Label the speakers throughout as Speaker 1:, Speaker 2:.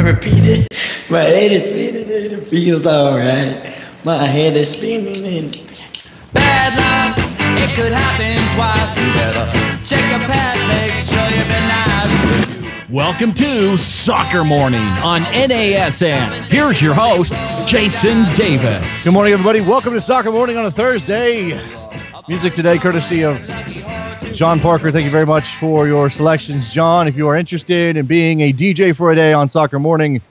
Speaker 1: repeat it. My head is spinning and it feels alright. My head is spinning and...
Speaker 2: Bad luck, it could happen twice. You better check your past, make sure you've been nice.
Speaker 3: Welcome to Soccer Morning on NASN. Here's your host, Jason Davis.
Speaker 4: Good morning, everybody. Welcome to Soccer Morning on a Thursday. Music today courtesy of John Parker. Thank you very much for your selections, John. If you are interested in being a DJ for a day on Soccer Morning,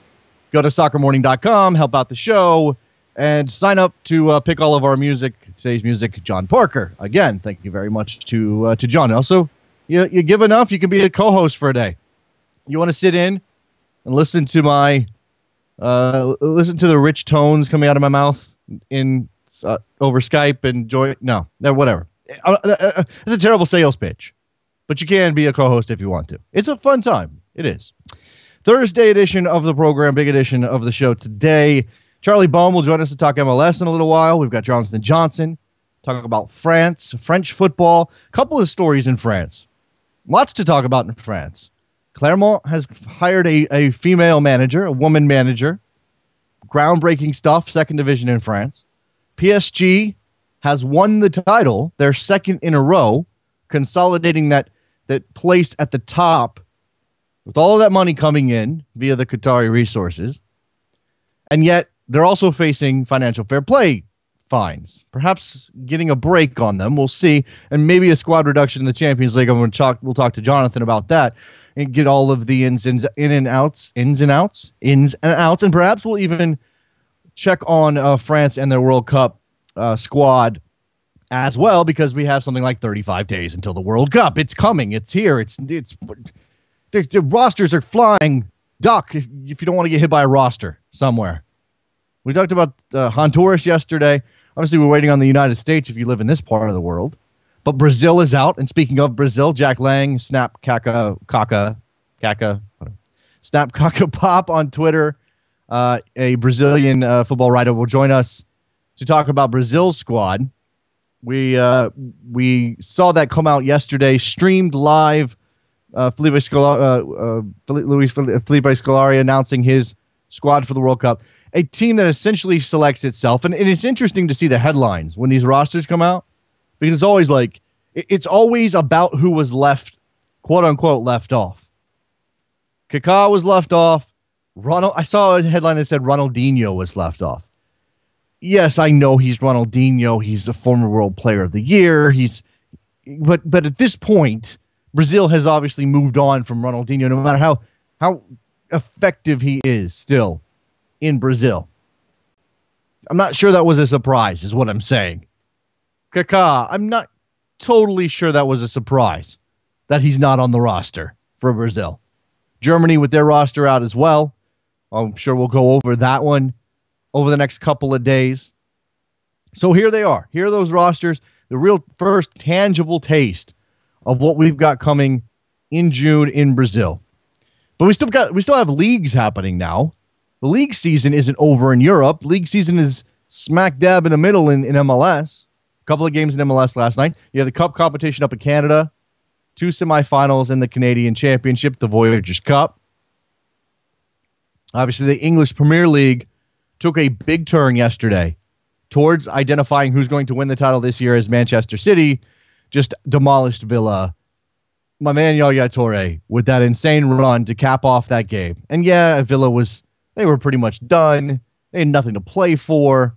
Speaker 4: go to soccermorning.com, help out the show, and sign up to pick all of our music. Today's music, John Parker. Again, thank you very much to John. Also, you give enough, you can be a co-host for a day. You want to sit in and listen to the rich tones coming out of my mouth over Skype and enjoy it? No, whatever. It's a terrible sales pitch, but you can be a co-host if you want to. It's a fun time. It is. Thursday edition of the program, big edition of the show today. Charlie Bohm will join us to talk MLS in a little while. We've got Jonathan Johnson talking about France, French football, a couple of stories in France. Lots to talk about in France. Clermont has hired a female manager, a woman manager. Groundbreaking stuff, second division in France. PSG has won the title, their second in a row, consolidating that place at the top with all of that money coming in via the Qatari resources. And yet they're also facing financial fair play fines, perhaps getting a break on them. We'll see. And maybe a squad reduction in the Champions League. We'll talk to Jonathan about that and get all of the ins and outs. And perhaps we'll even check on France and their World Cup squad as well, because we have something like 35 days until the World Cup. It's coming. It's here. The rosters are flying. Duck if you don't want to get hit by a roster somewhere. We talked about Honduras yesterday. Obviously, we're waiting on the United States if you live in this part of the world. But Brazil is out. And speaking of Brazil, Jack Lang, Snap Kaka Pop on Twitter, a Brazilian football writer, will join us to talk about Brazil's squad. We saw that come out yesterday, streamed live. Felipe Scolari announcing his squad for the World Cup. A team that essentially selects itself. And it's interesting to see the headlines when these rosters come out, because it's always about who was left, quote unquote, left off. Kaká was left off. I saw a headline that said Ronaldinho was left off. Yes, I know he's Ronaldinho. He's a former World Player of the Year. But at this point, Brazil has obviously moved on from Ronaldinho, no matter how effective he is still in Brazil. I'm not sure that was a surprise, is what I'm saying. Kaká, I'm not totally sure that was a surprise that he's not on the roster for Brazil. Germany with their roster out as well. I'm sure we'll go over that one over the next couple of days. So here they are. Here are those rosters, the real first tangible taste of what we've got coming in June in Brazil. But we still have leagues happening now. The league season isn't over in Europe. League season is smack dab in the middle in MLS. A couple of games in MLS last night. You have the Cup competition up in Canada, 2 semifinals in the Canadian Championship, the Voyageurs Cup. Obviously, the English Premier League took a big turn yesterday towards identifying who's going to win the title this year, as Manchester City just demolished Villa. My man Yaya Toure with that insane run to cap off that game. And yeah, Villa they were pretty much done. They had nothing to play for.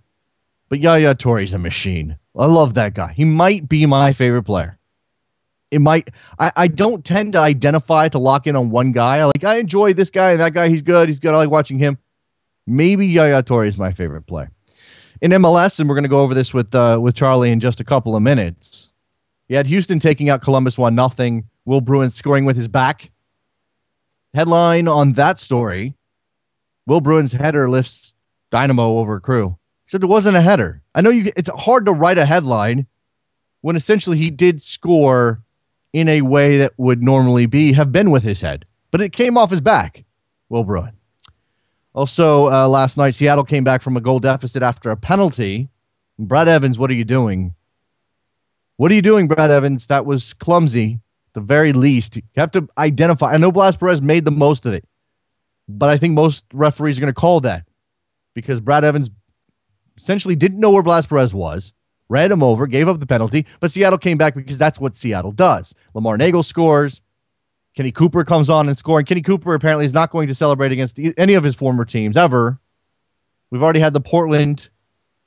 Speaker 4: But Yaya Toure's a machine. I love that guy. He might be my favorite player. I don't tend to identify to lock in on one guy. I enjoy this guy and that guy. He's good. I like watching him. Maybe Yaya Toure is my favorite play. In MLS, and we're going to go over this with Charlie in just a couple of minutes. You had Houston taking out Columbus 1-0. Will Bruin scoring with his back. Headline on that story: Will Bruin's header lifts Dynamo over Crew. Except it wasn't a header. I know it's hard to write a headline when essentially he did score in a way that would normally have been with his head. But it came off his back, Will Bruin. Also, last night, Seattle came back from a goal deficit after a penalty. Brad Evans, what are you doing? What are you doing, Brad Evans? That was clumsy, at the very least. You have to identify. I know Blas Perez made the most of it. But I think most referees are going to call that because Brad Evans essentially didn't know where Blas Perez was, ran him over, gave up the penalty, but Seattle came back because that's what Seattle does. Lamar Nagel scores. Kenny Cooper comes on and scores. Kenny Cooper apparently is not going to celebrate against any of his former teams ever. We've already had the Portland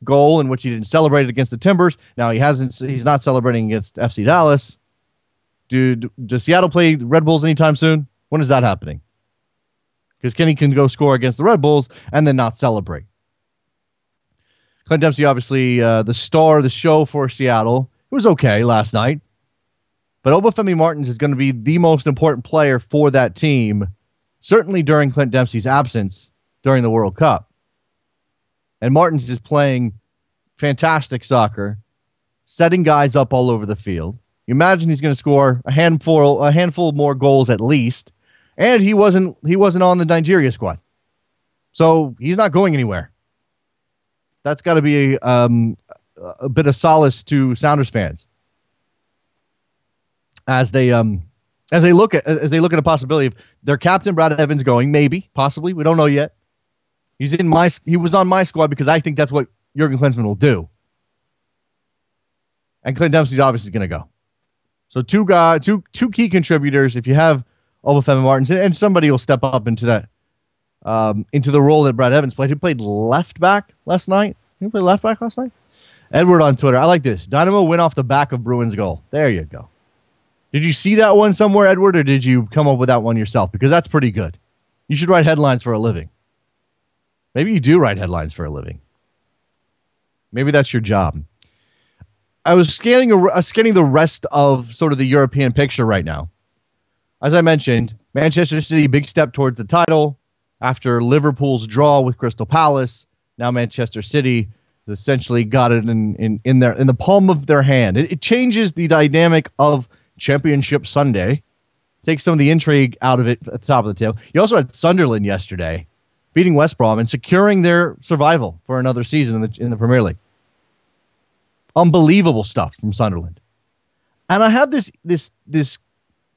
Speaker 4: goal in which he didn't celebrate against the Timbers. Now he's not celebrating against FC Dallas. Does Seattle play Red Bulls anytime soon? When is that happening? Because Kenny can go score against the Red Bulls and then not celebrate. Clint Dempsey, obviously the star of the show for Seattle. It was okay last night. But Obafemi Martins is going to be the most important player for that team, certainly during Clint Dempsey's absence during the World Cup. And Martins is playing fantastic soccer, setting guys up all over the field. You imagine he's going to score a handful more goals at least, and he wasn't on the Nigeria squad, so he's not going anywhere. That's got to be a bit of solace to Sounders fans as they look at a possibility of their captain Brad Evans going, maybe, possibly, we don't know yet. He was on my squad because I think that's what Jurgen Klinsmann will do, and Clint Dempsey's obviously going to go. So two key contributors. If you have Obafemi Martins, and somebody will step up into that into the role that Brad Evans played. He played left back last night. Edward on Twitter. I like this. Dynamo win off the back of Bruins goal. There you go. Did you see that one somewhere, Edward, or did you come up with that one yourself? Because that's pretty good. You should write headlines for a living. Maybe you do write headlines for a living. Maybe that's your job. I was scanning the rest of sort of the European picture right now. As I mentioned, Manchester City, big step towards the title after Liverpool's draw with Crystal Palace. Now Manchester City has essentially got it in the palm of their hand. It changes the dynamic of Championship Sunday. Takes some of the intrigue out of it at the top of the table. You also had Sunderland yesterday beating West Brom and securing their survival for another season in the Premier League. Unbelievable stuff from Sunderland. And I have this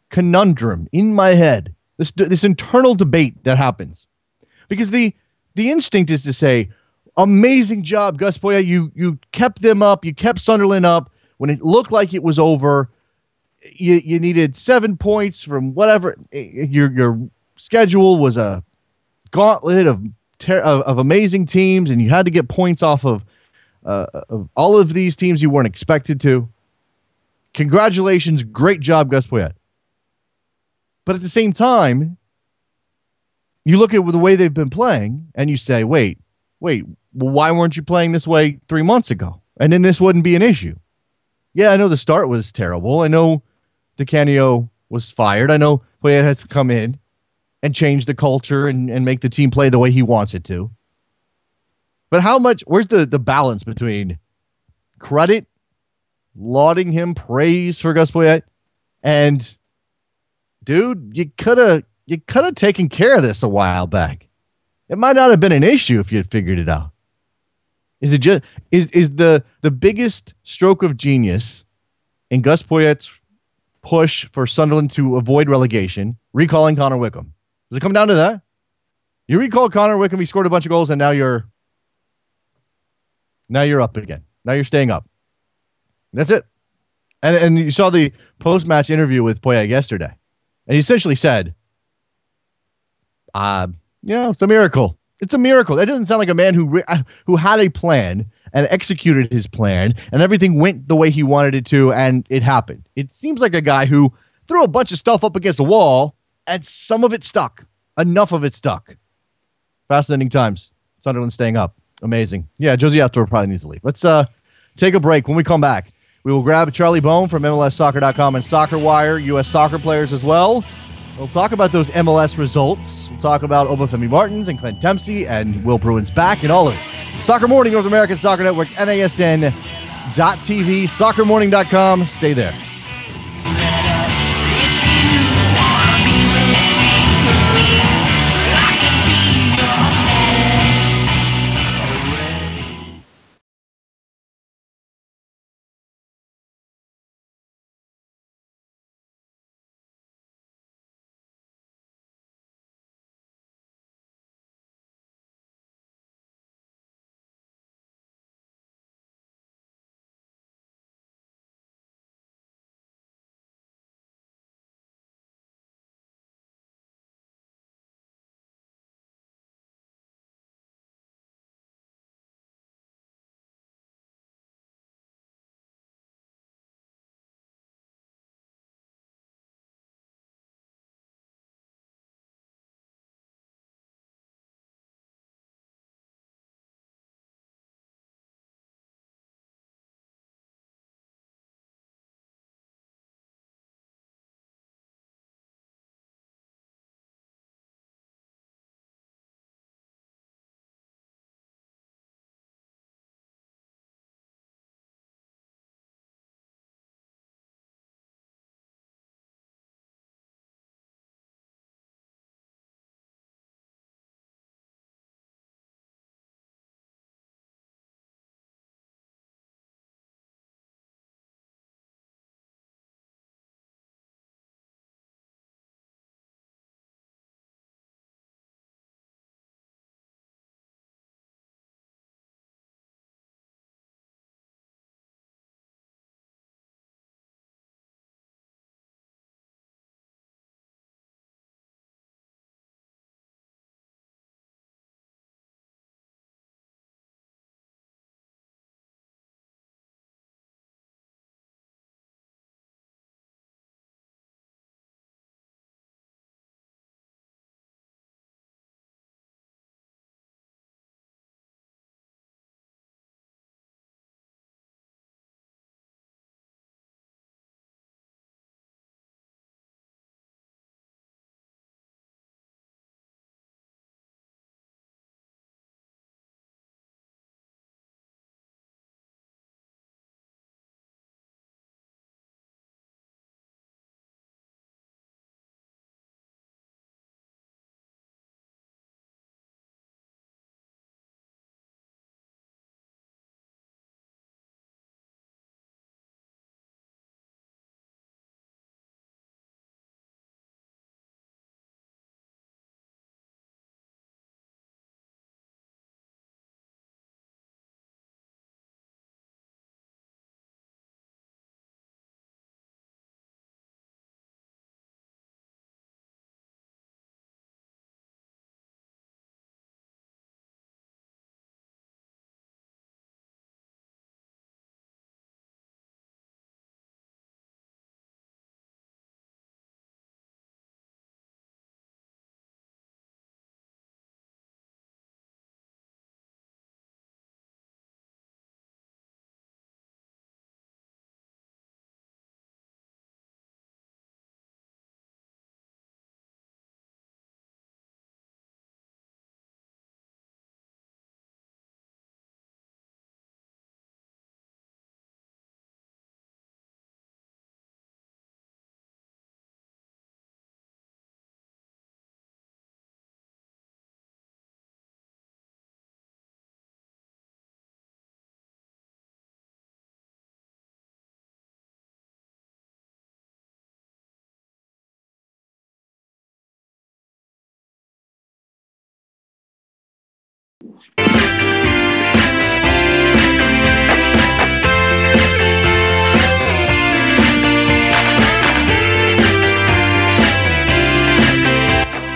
Speaker 4: conundrum in my head, this internal debate that happens. Because the instinct is to say, amazing job, Gus Poyet. You kept them up. You kept Sunderland up when it looked like it was over. You needed 7 points from whatever. Your schedule was a gauntlet of amazing teams, and you had to get points off of all of these teams you weren't expected to. Congratulations. Great job, Gus Poyet. But at the same time, you look at the way they've been playing and you say, wait, well, why weren't you playing this way 3 months ago? And then this wouldn't be an issue. Yeah, I know the start was terrible. I know DeCanio was fired. I know Poyet has to come in and change the culture and make the team play the way he wants it to. But where's the balance between credit, lauding him, praise for Gus Poyet, and dude, you could have taken care of this a while back. It might not have been an issue if you had figured it out. Is it just is the biggest stroke of genius in Gus Poyet's push for Sunderland to avoid relegation, recalling Connor Wickham? Does it come down to that? You recall Connor Wickham, he scored a bunch of goals, and now you're up again. Now you're staying up. That's it. And you saw the post-match interview with Poyet yesterday. And he essentially said, it's a miracle. It's a miracle. That doesn't sound like a man who had a plan and executed his plan, and everything went the way he wanted it to, and it happened. It seems like a guy who threw a bunch of stuff up against the wall, and some of it stuck. Enough of it stuck. Fascinating times. Sunderland staying up. Amazing. Yeah, Josie Outdoor probably needs to leave. Let's take a break. When we come back, we will grab Charlie Bone from MLSsoccer.com and Soccer Wire, U.S. soccer players as well. We'll talk about those MLS results. We'll talk about Obafemi Martins and Clint Dempsey and Will Bruin's back and all of it. Soccer Morning, North American Soccer Network, NASN.TV, soccermorning.com. Stay there.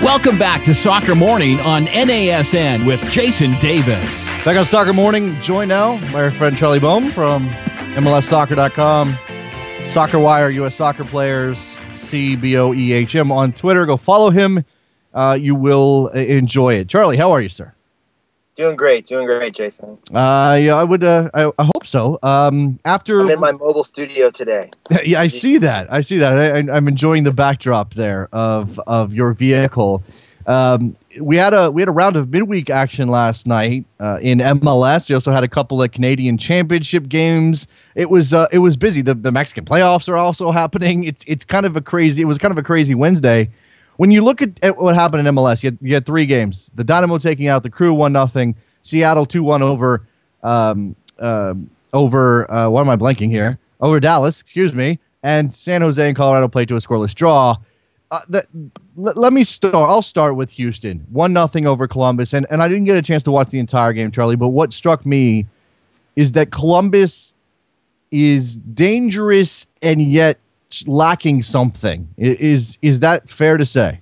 Speaker 3: Welcome back to Soccer Morning on NASN with Jason Davis.
Speaker 4: Back on Soccer Morning, joined now by our friend Charlie Boehm from MLSsoccer.com, Soccer Wire, U.S. Soccer Players, CBOEHM on Twitter. Go follow him. You will enjoy it. Charlie, how are you, sir?
Speaker 5: Doing great, Jason.
Speaker 4: Yeah, I would. I hope so. After
Speaker 5: I'm in my mobile studio today.
Speaker 4: Yeah, I see that. I'm enjoying the backdrop there of your vehicle. We had a round of midweek action last night in MLS. We also had a couple of Canadian Championship games. It was busy. The Mexican playoffs are also happening. It was kind of a crazy Wednesday. When you look at what happened in MLS, you had three games. The Dynamo taking out the Crew 1-0. Seattle 2-1 over what am I blanking here? Over Dallas, excuse me. And San Jose and Colorado played to a scoreless draw. Let me start. I'll start with Houston. 1-0 over Columbus. And I didn't get a chance to watch the entire game, Charlie, but what struck me is that Columbus is dangerous and yet lacking something. Is that fair to say?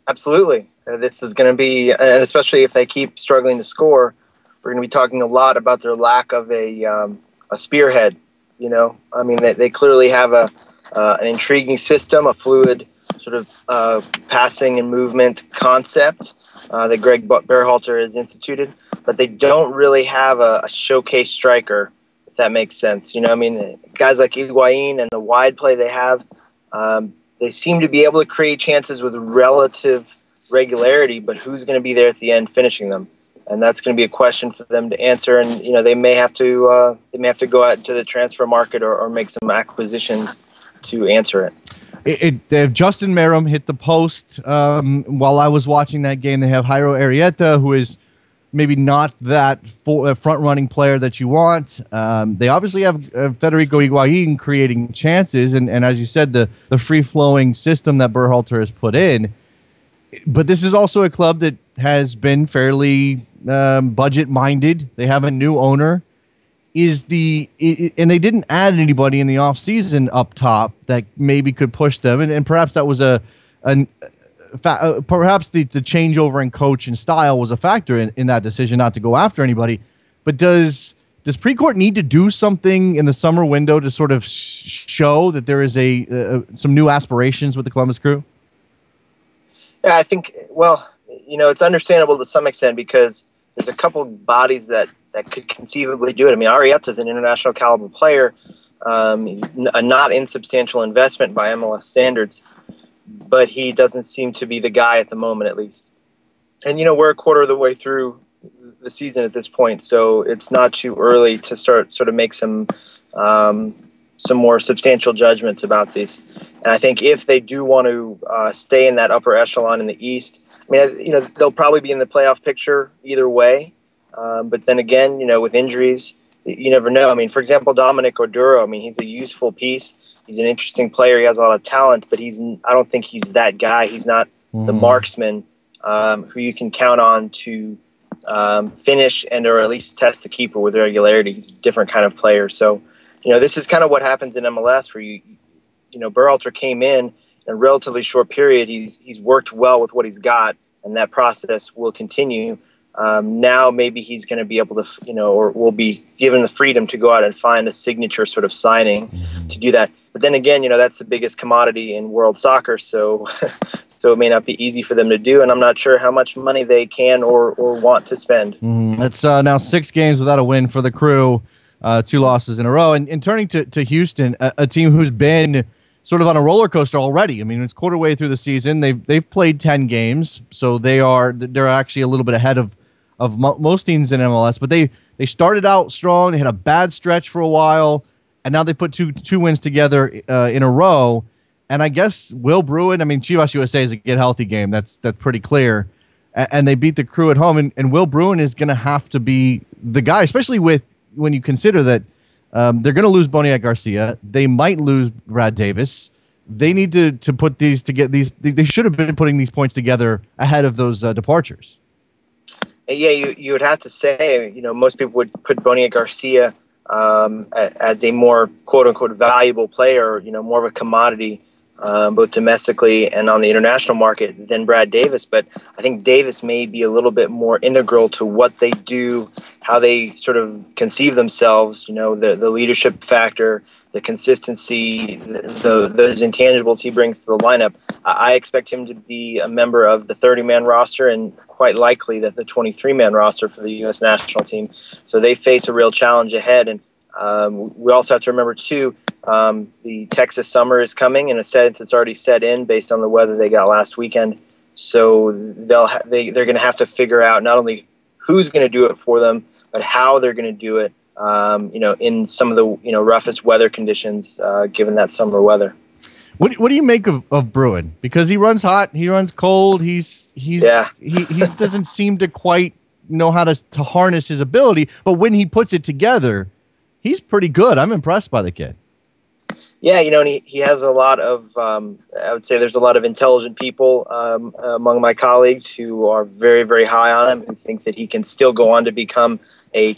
Speaker 5: Absolutely. This is going to be, and especially if they keep struggling to score, we're going to be talking a lot about their lack of a spearhead. You know, I mean, they clearly have an intriguing system, a fluid sort of passing and movement concept that Greg Berhalter has instituted, but they don't really have a showcase striker, if that makes sense. You know, I mean, guys like Higuain and the wide play they have, they seem to be able to create chances with relative regularity, but who's going to be there at the end finishing them? And that's going to be a question for them to answer. And you know, they may have to go out into the transfer market or make some acquisitions to answer it.
Speaker 4: Justin Merrim hit the post while I was watching that game. They have Jairo Arrieta, who is maybe not that front-running player that you want. They obviously have Federico Higuain creating chances, and as you said, the free-flowing system that Berhalter has put in. But this is also a club that has been fairly budget-minded. They have a new owner. And they didn't add anybody in the offseason up top that maybe could push them, and perhaps that was perhaps the changeover in coach and style was a factor in that decision not to go after anybody. But does Precourt need to do something in the summer window to sort of show that there is some new aspirations with the Columbus Crew?
Speaker 5: Yeah, I think, well, you know, it's understandable to some extent because there's a couple bodies that could conceivably do it. I mean, Arrieta's an international caliber player, a not insubstantial investment by MLS standards, but he doesn't seem to be the guy at the moment, at least. And, you know, we're a quarter of the way through the season at this point, so it's not too early to sort of make some more substantial judgments about these. And I think if they do want to stay in that upper echelon in the East, I mean, you know, they'll probably be in the playoff picture either way. But then again, you know, with injuries, you never know. I mean, for example, Dominic Oduro, I mean, he's a useful piece. He's an interesting player. He has a lot of talent, but I don't think he's that guy. He's not the marksman who you can count on to finish or at least test the keeper with regularity. He's a different kind of player. So, you know, this is kind of what happens in MLS where you know, Berhalter came in a relatively short period. He's worked well with what he's got, and that process will continue. Now maybe he's going to be able to, you know, or will be given the freedom to go out and find a signature sort of signing to do that. But then again, you know, that's the biggest commodity in world soccer, so so it may not be easy for them to do, and I'm not sure how much money they can or want to spend.
Speaker 4: That's now 6 games without a win for the Crew, 2 losses in a row. And turning to Houston, a team who's been sort of on a roller coaster already. I mean, it's quarter way through the season. They've played 10 games, so they're actually a little bit ahead of most teams in MLS. But they started out strong. They had a bad stretch for a while, and now they put two wins together in a row. And I guess Will Bruin, I mean, Chivas USA is a get healthy game. That's pretty clear. And they beat the Crew at home, and Will Bruin is going to have to be the guy, especially when you consider that they're going to lose Boniek Garcia. They might lose Brad Davis. They need to put these together. They should have been putting these points together ahead of those departures.
Speaker 5: Yeah, you would have to say, most people would put Boniek Garcia as a more quote unquote valuable player, more of a commodity, both domestically and on the international market than Brad Davis. But I think Davis may be a little bit more integral to what they do, how they sort of conceive themselves, the leadership factor, the consistency, those intangibles he brings to the lineup. I expect him to be a member of the 30-man roster and quite likely that the 23-man roster for the U.S. national team. So they face a real challenge ahead. And we also have to remember, too, the Texas summer is coming. In a sense, it's already set in based on the weather they got last weekend. So they're going to have to figure out not only who's going to do it for them, but how they're going to do it, in some of the, roughest weather conditions, given that summer weather.
Speaker 4: What do you make of Bruin? Because he runs hot, he runs cold. He doesn't seem to quite know how to harness his ability. But when he puts it together, he's pretty good. I'm impressed by the kid. Yeah,
Speaker 5: and he has a lot of, I would say there's a lot of intelligent people among my colleagues who are very, very high on him, who think that he can still go on to become an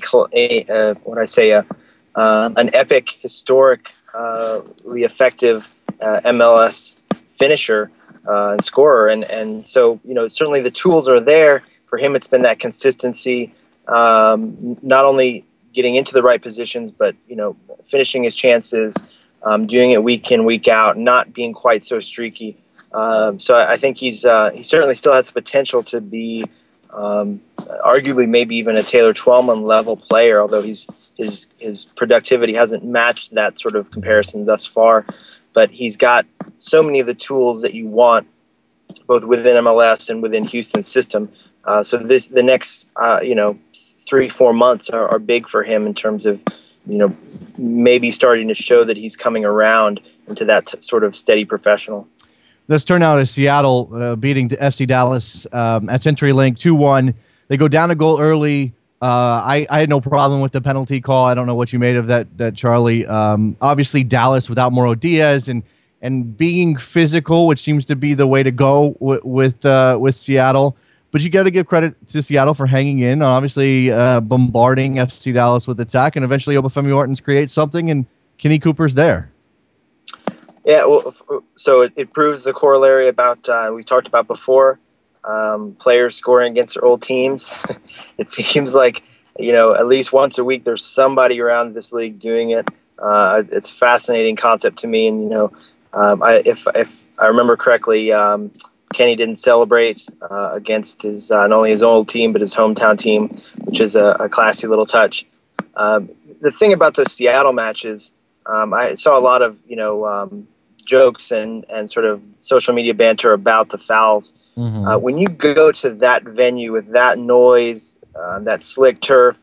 Speaker 5: epic, historically effective MLS finisher and scorer. And so, certainly the tools are there for him. It's been that consistency, not only getting into the right positions, but, finishing his chances, doing it week in, week out, not being quite so streaky. So I think he certainly still has the potential to be arguably maybe even a Taylor Twellman level player, although his productivity hasn't matched that sort of comparison thus far. But he's got so many of the tools that you want, both within MLS and within Houston's system. So the next 3-4 months are big for him in terms of maybe starting to show that he's coming around into that sort of steady professional.
Speaker 4: Let's turn now to Seattle beating FC Dallas at CenturyLink 2-1. They go down a goal early. I had no problem with the penalty call. I don't know what you made of that Charlie. Obviously, Dallas without Mauro Diaz and being physical, which seems to be the way to go with Seattle. But you got to give credit to Seattle for hanging in, obviously bombarding FC Dallas with attack, and eventually Obafemi Martins creates something, and Kenny Cooper's there.
Speaker 5: Yeah, well, so it proves the corollary about we talked about before, players scoring against their old teams. It seems like, at least once a week there's somebody around this league doing it. It's a fascinating concept to me, and if I remember correctly, Kenny didn't celebrate against his not only his old team but his hometown team, which is a classy little touch. The thing about those Seattle matches, I saw a lot of jokes and sort of social media banter about the fouls. Mm-hmm. When you go to that venue with that noise, that slick turf,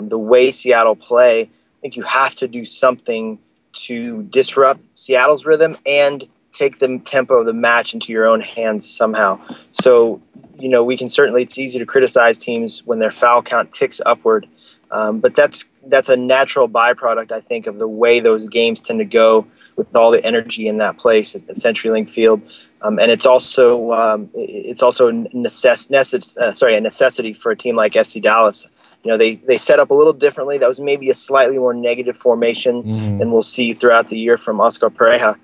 Speaker 5: the way Seattle play, I think you have to do something to disrupt Seattle's rhythm and take the tempo of the match into your own hands somehow. So, we can certainly, it's easy to criticize teams when their foul count ticks upward. But that's a natural byproduct, I think, of the way those games tend to go with all the energy in that place at CenturyLink Field. And it's also a necessity for a team like FC Dallas. They set up a little differently. That was maybe a slightly more negative formation than we'll see throughout the year from Oscar Pereira.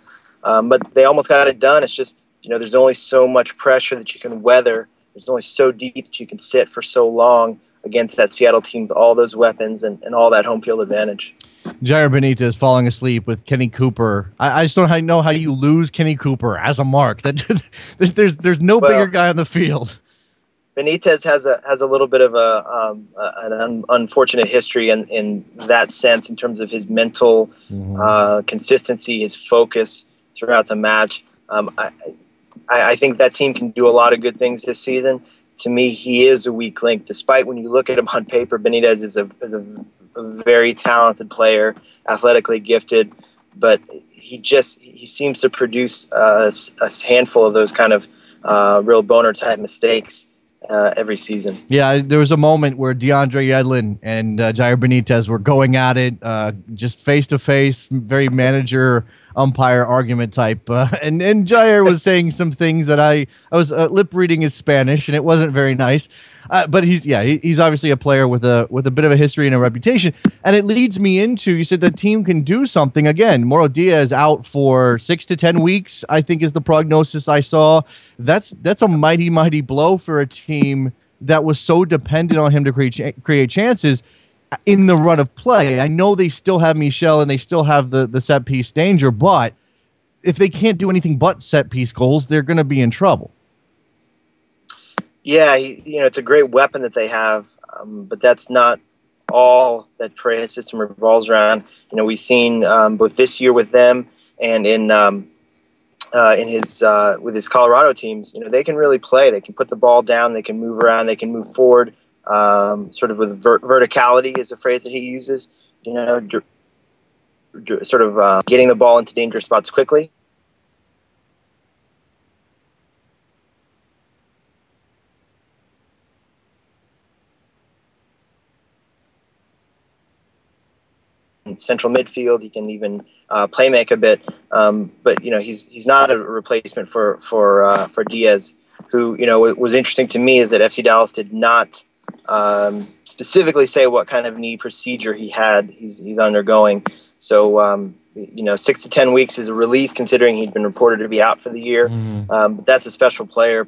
Speaker 5: But they almost got it done. It's just, there's only so much pressure that you can weather. There's only so deep that you can sit for so long against that Seattle team with all those weapons and all that home field advantage.
Speaker 4: Jair Benitez falling asleep with Kenny Cooper. I just don't know how you lose Kenny Cooper as a mark. There's no bigger guy on the field.
Speaker 5: Benitez has a little bit of an unfortunate history in that sense, in terms of his mental consistency, his focus throughout the match. I think that team can do a lot of good things this season. To me, he is a weak link. Despite when you look at him on paper, Benitez is a very talented player, athletically gifted, but he seems to produce a handful of those kind of real boner type mistakes every season.
Speaker 4: Yeah, there was a moment where DeAndre Yedlin and Jair Benitez were going at it, just face to face, very manager umpire argument type. And Jair was saying some things that I was lip reading his Spanish, and it wasn't very nice. But he's obviously a player with a bit of a history and a reputation. And it leads me into, you said the team can do something. Again, Moro Diaz out for 6 to 10 weeks, I think is the prognosis I saw. That's a mighty, mighty blow for a team that was so dependent on him to create chances in the run of play. I know they still have Michel and they still have the set piece danger, but if they can't do anything but set piece goals, they're going to be in trouble.
Speaker 5: Yeah, it's a great weapon that they have, but that's not all that Pareja's system revolves around. We've seen both this year with them and in his with his Colorado teams. They can really play. They can put the ball down. They can move around. They can move forward. Sort of with verticality is a phrase that he uses. Sort of getting the ball into dangerous spots quickly. In central midfield, he can even play make a bit, but he's not a replacement for Diaz, who what was interesting to me is that FC Dallas did not specifically say what kind of knee procedure he's undergoing. So 6 to 10 weeks is a relief considering he'd been reported to be out for the year. But that's a special player,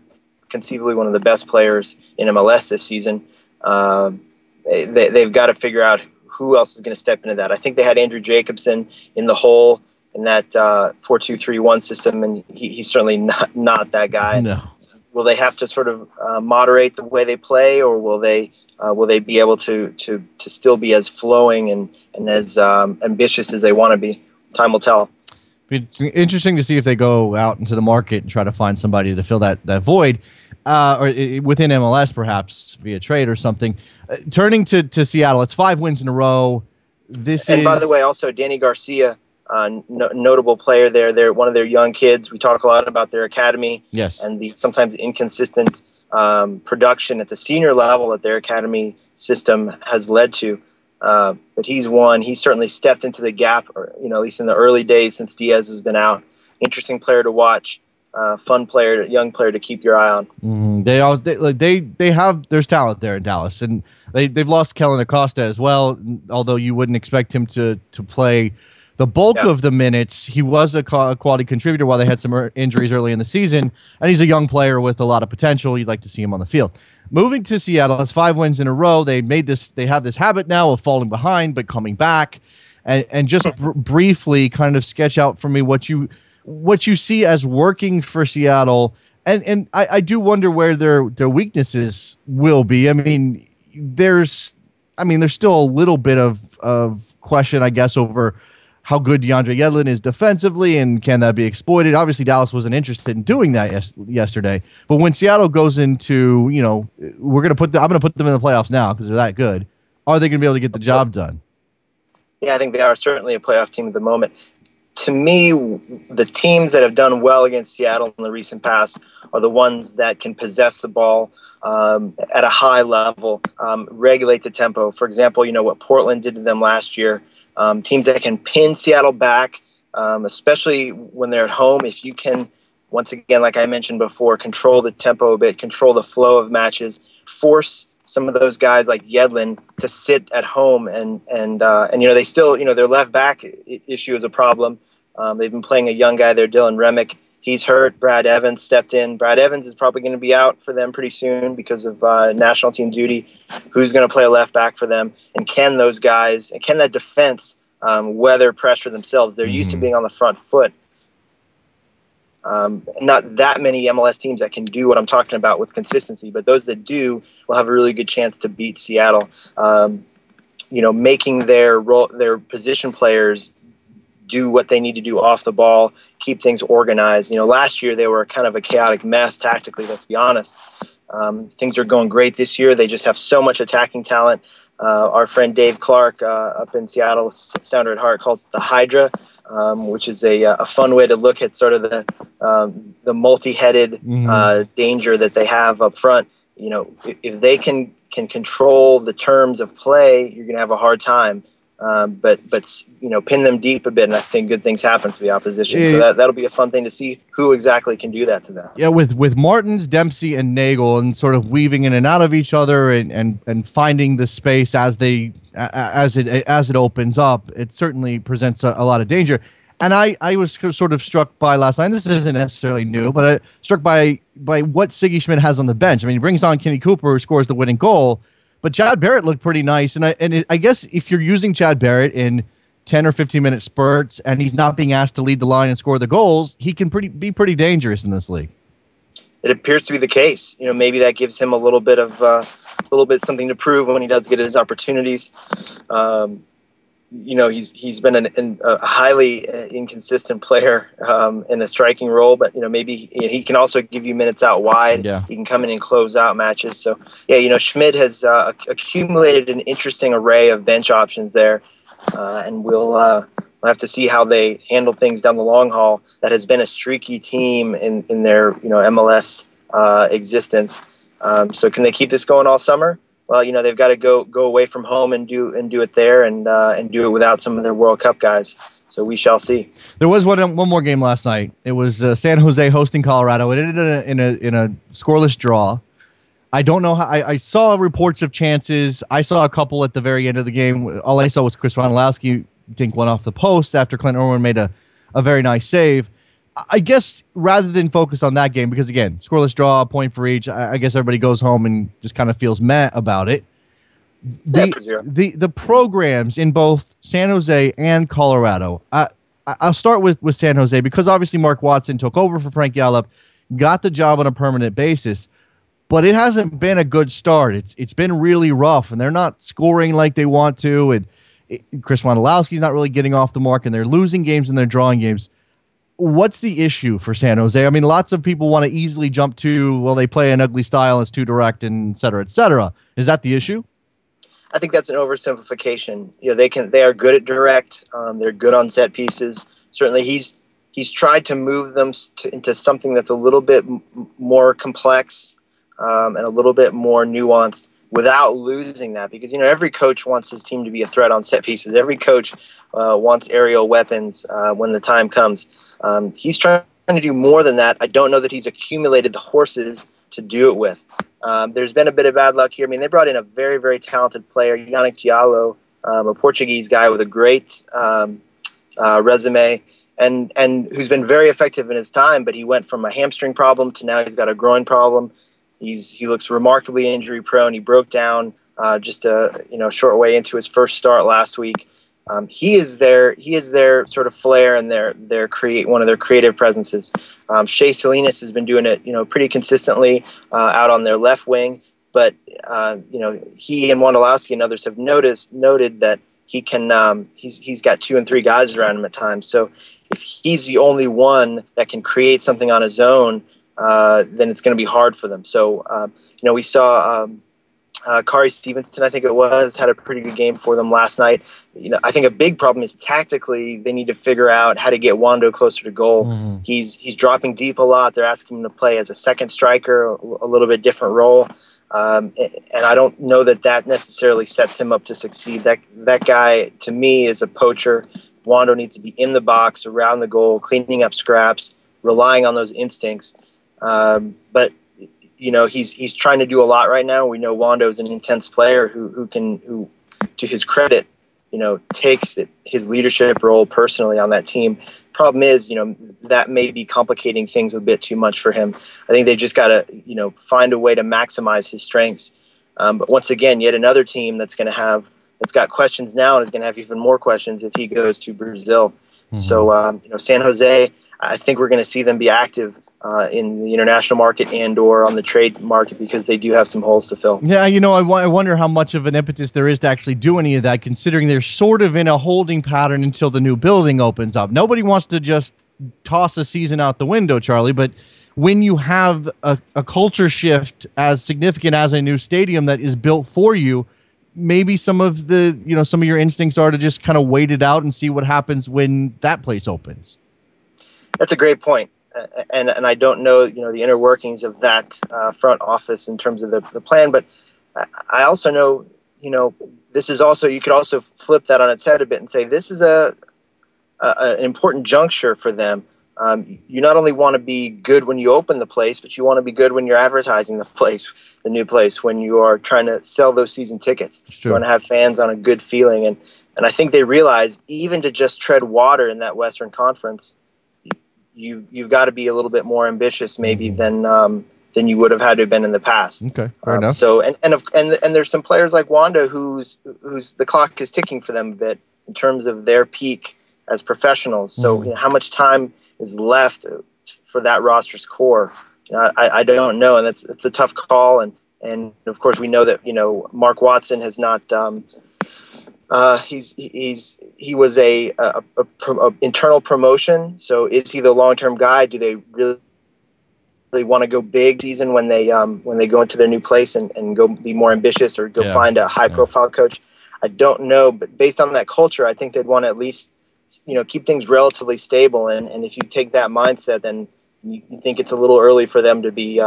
Speaker 5: conceivably one of the best players in MLS this season. They've got to figure out who else is going to step into that. I think they had Andrew Jacobson in the hole in that 4-2-3-1 system, and he's certainly not that guy.
Speaker 4: No.
Speaker 5: Will they have to sort of moderate the way they play, or will they be able to still be as flowing and as ambitious as they want to be? Time will tell.
Speaker 4: It's interesting to see if they go out into the market and try to find somebody to fill that void, or within MLS perhaps via trade or something. Turning to Seattle, it's 5 wins in a row.
Speaker 5: By the way, also Danny Garcia, notable player there. They're one of their young kids. We talk a lot about their academy,
Speaker 4: yes,
Speaker 5: and the sometimes inconsistent production at the senior level that their academy system has led to. But he's one. He certainly stepped into the gap, or at least in the early days since Diaz has been out. Interesting player to watch. Fun player, young player to keep your eye on.
Speaker 4: They have there's talent there in Dallas, and they've lost Kellen Acosta as well. Although you wouldn't expect him to play the bulk of the minutes, he was a quality contributor while they had some injuries early in the season, and he's a young player with a lot of potential. You'd like to see him on the field. Moving to Seattle, it's 5 wins in a row. They have this habit now of falling behind but coming back, and just briefly kind of sketch out for me what you see as working for Seattle, and I do wonder where their weaknesses will be. I mean, there's still a little bit of question, I guess, over how good DeAndre Yedlin is defensively, and can that be exploited? Obviously, Dallas wasn't interested in doing that yesterday. But when Seattle goes into, I'm going to put them in the playoffs now because they're that good. Are they going to be able to get the job done?
Speaker 5: Yeah, I think they are certainly a playoff team at the moment. To me, the teams that have done well against Seattle in the recent past are the ones that can possess the ball at a high level, regulate the tempo. For example, what Portland did to them last year. Teams that can pin Seattle back, especially when they're at home. If you can, once again, like I mentioned before, control the tempo a bit, control the flow of matches, force some of those guys like Yedlin to sit at home, and they still, their left back issue is a problem. They've been playing a young guy there, Dylan Remick. He's hurt. Brad Evans stepped in. Brad Evans is probably going to be out for them pretty soon because of national team duty. Who's going to play a left back for them? And can those guys, and can that defense weather pressure themselves? They're used to being on the front foot. Not that many MLS teams that can do what I'm talking about with consistency, but those that do will have a really good chance to beat Seattle. Making their position players do what they need to do off the ball, keep things organized. Last year they were kind of a chaotic mess tactically, let's be honest. Things are going great this year. They just have so much attacking talent. Our friend Dave Clark up in Seattle, Sounder at Heart, calls it the Hydra, which is a fun way to look at sort of the multi-headed danger that they have up front. If they can control the terms of play, you're going to have a hard time. but pin them deep a bit, and I think good things happen for the opposition. So that'll be a fun thing to see who exactly can do that to them.
Speaker 4: Yeah, with Martins, Dempsey, and Nagel, and sort of weaving in and out of each other, and finding the space as it opens up, it certainly presents a lot of danger. And I was sort of struck by last night. This isn't necessarily new, but struck by what Siggy Schmidt has on the bench. I mean, he brings on Kenny Cooper, who scores the winning goal, but Chad Barrett looked pretty nice. And I guess if you're using Chad Barrett in 10 or 15-minute spurts and he's not being asked to lead the line and score the goals, he can be pretty dangerous in this league.
Speaker 5: It appears to be the case. Maybe that gives him a little bit something to prove when he does get his opportunities. He's been a highly inconsistent player in a striking role, but maybe he can also give you minutes out wide.
Speaker 4: Yeah.
Speaker 5: He can come in and close out matches. So Schmidt has accumulated an interesting array of bench options there, and we'll have to see how they handle things down the long haul. That has been a streaky team in their MLS existence. So can they keep this going all summer? Well, they've got to go away from home and do it there, and do it without some of their World Cup guys. So we shall see.
Speaker 4: There was one more game last night. It was San Jose hosting Colorado. It ended in a scoreless draw. I don't know how. I saw reports of chances. I saw a couple at the very end of the game. All I saw was Chris Wondolowski dink one off the post after Clint Irwin made a very nice save. I guess rather than focus on that game, because again, scoreless draw, point for each, I guess everybody goes home and just kind of feels meh about it. The programs in both San Jose and Colorado, I'll start with San Jose, because obviously Mark Watson took over for Frank Yallop, got the job on a permanent basis, but it hasn't been a good start. It's been really rough, and they're not scoring like they want to, and Chris Wondolowski's not really getting off the mark, and they're losing games and they're drawing games. What's the issue for San Jose? I mean, lots of people want to easily jump to, well, they play an ugly style, it's too direct, and et cetera, et cetera. Is that the issue?
Speaker 5: I think that's an oversimplification. They are good at direct. They're good on set pieces. Certainly, he's tried to move them into something that's a little bit more complex and a little bit more nuanced, without losing that, because every coach wants his team to be a threat on set pieces. Every coach wants aerial weapons when the time comes. He's trying to do more than that. I don't know that he's accumulated the horses to do it with. There's been a bit of bad luck here. I mean, they brought in a very, very talented player, Yannick Diallo, a Portuguese guy with a great resume, and who's been very effective in his time, but he went from a hamstring problem to now he's got a groin problem. He looks remarkably injury prone. He broke down just a short way into his first start last week. He is their sort of flair and one of their creative presences. Shea Salinas has been doing it, pretty consistently out on their left wing, but he and Wondolowski and others have noted that he can he's got 2 and 3 guys around him at times. So if he's the only one that can create something on his own, then it's going to be hard for them. So we saw Kari Stevenson, I think it was, had a pretty good game for them last night. I think a big problem is tactically they need to figure out how to get Wando closer to goal. Mm-hmm. He's dropping deep a lot. They're asking him to play as a second striker, a little bit different role. And I don't know that necessarily sets him up to succeed. That guy, to me, is a poacher. Wando needs to be in the box, around the goal, cleaning up scraps, relying on those instincts. But he's trying to do a lot right now. We know Wando is an intense player who, to his credit, takes his leadership role personally on that team. Problem is, that may be complicating things a bit too much for him. I think they just got to, find a way to maximize his strengths. But once again, yet another team that's got questions now and is going to have even more questions if he goes to Brazil. Mm-hmm. So, San Jose, I think we're going to see them be active in the international market and or on the trade market, because they do have some holes to fill.
Speaker 4: Yeah, I wonder how much of an impetus there is to actually do any of that, considering they're sort of in a holding pattern until the new building opens up. Nobody wants to just toss a season out the window, Charlie, but when you have a culture shift as significant as a new stadium that is built for you, maybe some of your instincts are to just kind of wait it out and see what happens when that place opens.
Speaker 5: That's a great point. And I don't know, the inner workings of that front office in terms of the plan, but I also know this is also, you could also flip that on its head a bit and say this is an important juncture for them. You not only want to be good when you open the place, but you want to be good when you're advertising the new place, when you are trying to sell those season tickets. You want to have fans on a good feeling. And I think they realize even to just tread water in that Western Conference, you've got to be a little bit more ambitious maybe than you would have had to have been in the past.
Speaker 4: Okay, fair enough.
Speaker 5: So and there's some players like Wanda who's the clock is ticking for them a bit in terms of their peak as professionals. So how much time is left for that roster's core? I don't know, and it's a tough call. And of course we know that Mark Watson has not. He was a internal promotion. So is he the long-term guy? Do they really want to go big season when they go into their new place and go be more ambitious or go find a high-profile coach? I don't know, but based on that culture, I think they'd want to at least keep things relatively stable. And if you take that mindset, then you think it's a little early for them to be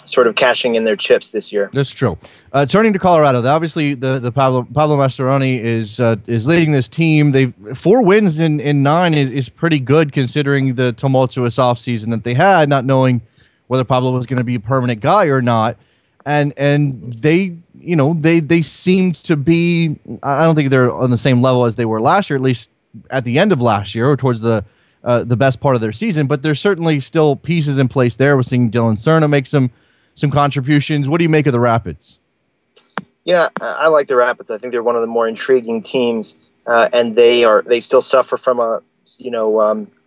Speaker 5: sort of cashing in their chips this year.
Speaker 4: That's true. Turning to Colorado, obviously the Pablo Mastroeni is leading this team. They 4 wins in 9 is pretty good considering the tumultuous offseason that they had, not knowing whether Pablo was going to be a permanent guy or not. And they they seem to be, I don't think they're on the same level as they were last year, at least at the end of last year or towards the best part of their season, but there's certainly still pieces in place there. We're seeing Dylan Cerna make some contributions. What do you make of the Rapids?
Speaker 5: Yeah, I like the Rapids. I think they're one of the more intriguing teams, and they still suffer from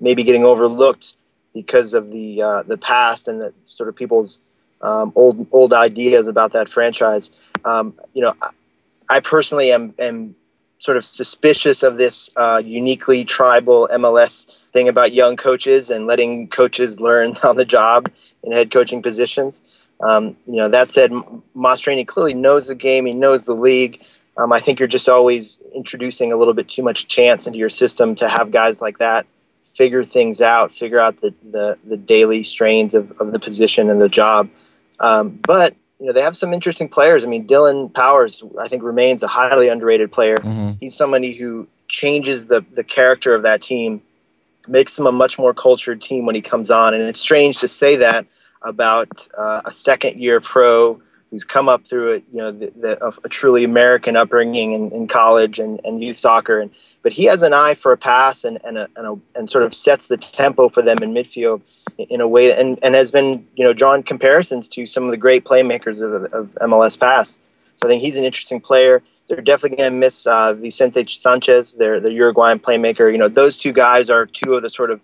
Speaker 5: maybe getting overlooked because of the past and the sort of people's old ideas about that franchise. I personally am sort of suspicious of this uniquely tribal MLS thing about young coaches and letting coaches learn on the job in head coaching positions. That said, Mastrani clearly knows the game. He knows the league. I think you're just always introducing a little bit too much chance into your system to have guys like that figure things out, figure out the daily strains of the position and the job. But they have some interesting players. I mean, Dylan Powers, I think, remains a highly underrated player. He's somebody who changes the character of that team, makes them a much more cultured team when he comes on. And it's strange to say that about a second-year pro who's come up through a truly American upbringing in college and youth soccer. But he has an eye for a pass and sort of sets the tempo for them in midfield in a way and has been drawn comparisons to some of the great playmakers of MLS past. So I think he's an interesting player. They're definitely going to miss Vicente Sanchez, the Uruguayan playmaker. Those two guys are two of the sort of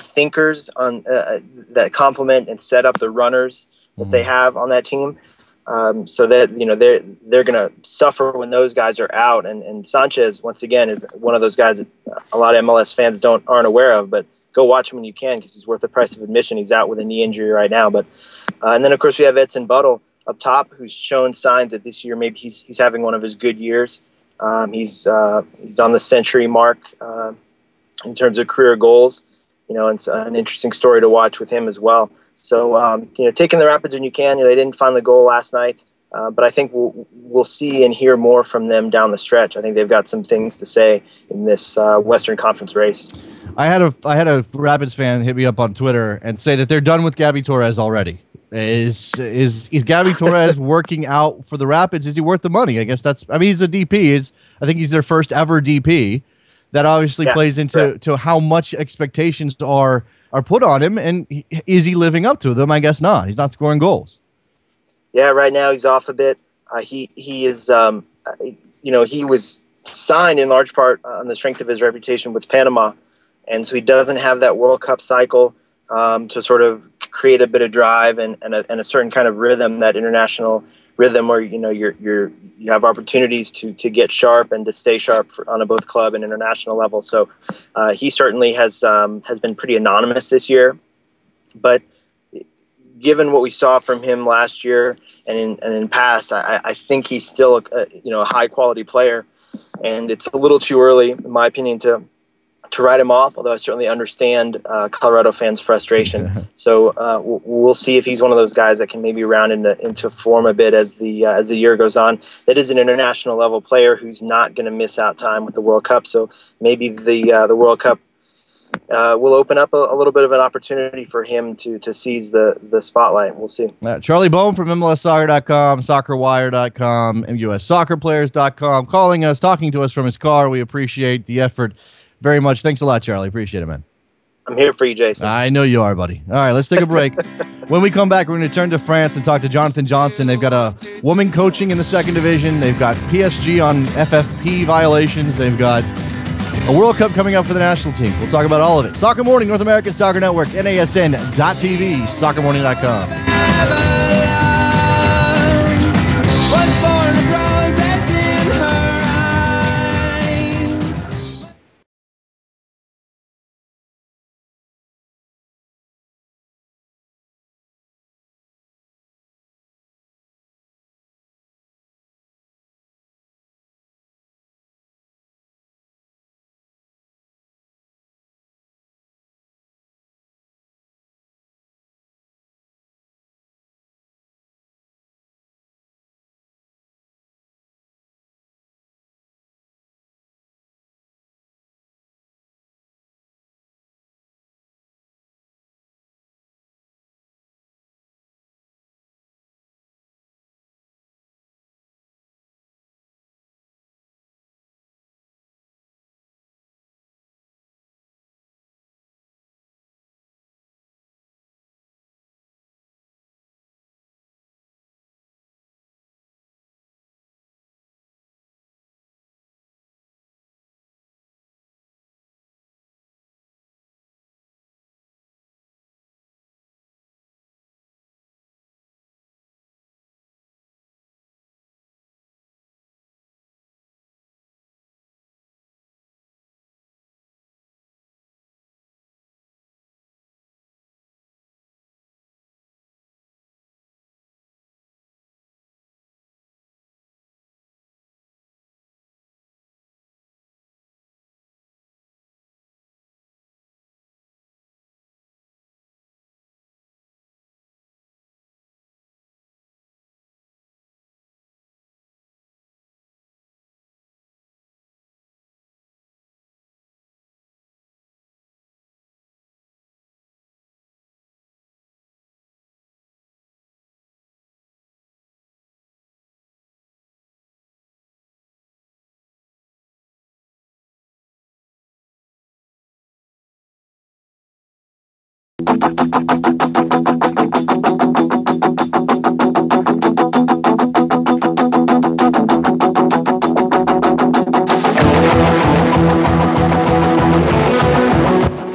Speaker 5: thinkers on that complement and set up the runners that they have on that team. So that they're going to suffer when those guys are out. And Sanchez, once again, is one of those guys that a lot of MLS fans aren't aware of. But go watch him when you can because he's worth the price of admission. He's out with a knee injury right now. But and then of course we have Edson Buttle up top, who's shown signs that this year maybe he's having one of his good years. He's on the century mark in terms of career goals. And it's an interesting story to watch with him as well. So, taking the Rapids when you can. They didn't find the goal last night, but I think we'll see and hear more from them down the stretch. I think they've got some things to say in this Western Conference race.
Speaker 4: I had a Rapids fan hit me up on Twitter and say that they're done with Gabby Torres already. Is Gabby Torres working out for the Rapids? Is he worth the money? I guess he's a DP. I think he's their first ever DP. That obviously plays into to how much expectations are put on him, and is he living up to them? I guess not. He's not scoring goals.
Speaker 5: Yeah, right now he's off a bit. He is, he was signed in large part on the strength of his reputation with Panama, and so he doesn't have that World Cup cycle to sort of create a bit of drive and a certain kind of rhythm, that international rhythm where you have opportunities to get sharp and to stay sharp on a both club and international level. So he certainly has been pretty anonymous this year, but given what we saw from him last year and in past, I think he's still a high quality player, and it's a little too early, in my opinion, to to write him off, although I certainly understand Colorado fans' frustration. So we'll see if he's one of those guys that can maybe round into form a bit as the year goes on. That is an international level player who's not going to miss out time with the World Cup. So maybe the World Cup will open up a little bit of an opportunity for him to seize the spotlight. We'll see.
Speaker 4: Charlie Bone from MLSsoccer.com, SoccerWire.com, and USSoccerPlayers.com, calling us, talking to us from his car. We appreciate the effort very much. Thanks a lot, Charlie. Appreciate it, man.
Speaker 5: I'm here for you, Jason.
Speaker 4: I know you are, buddy. All right, let's take a break. When we come back, we're going to turn to France and talk to Jonathan Johnson. They've got a woman coaching in the second division. They've got PSG on FFP violations. They've got a World Cup coming up for the national team. We'll talk about all of it. Soccer Morning, North American Soccer Network, NASN.TV, SoccerMorning.com.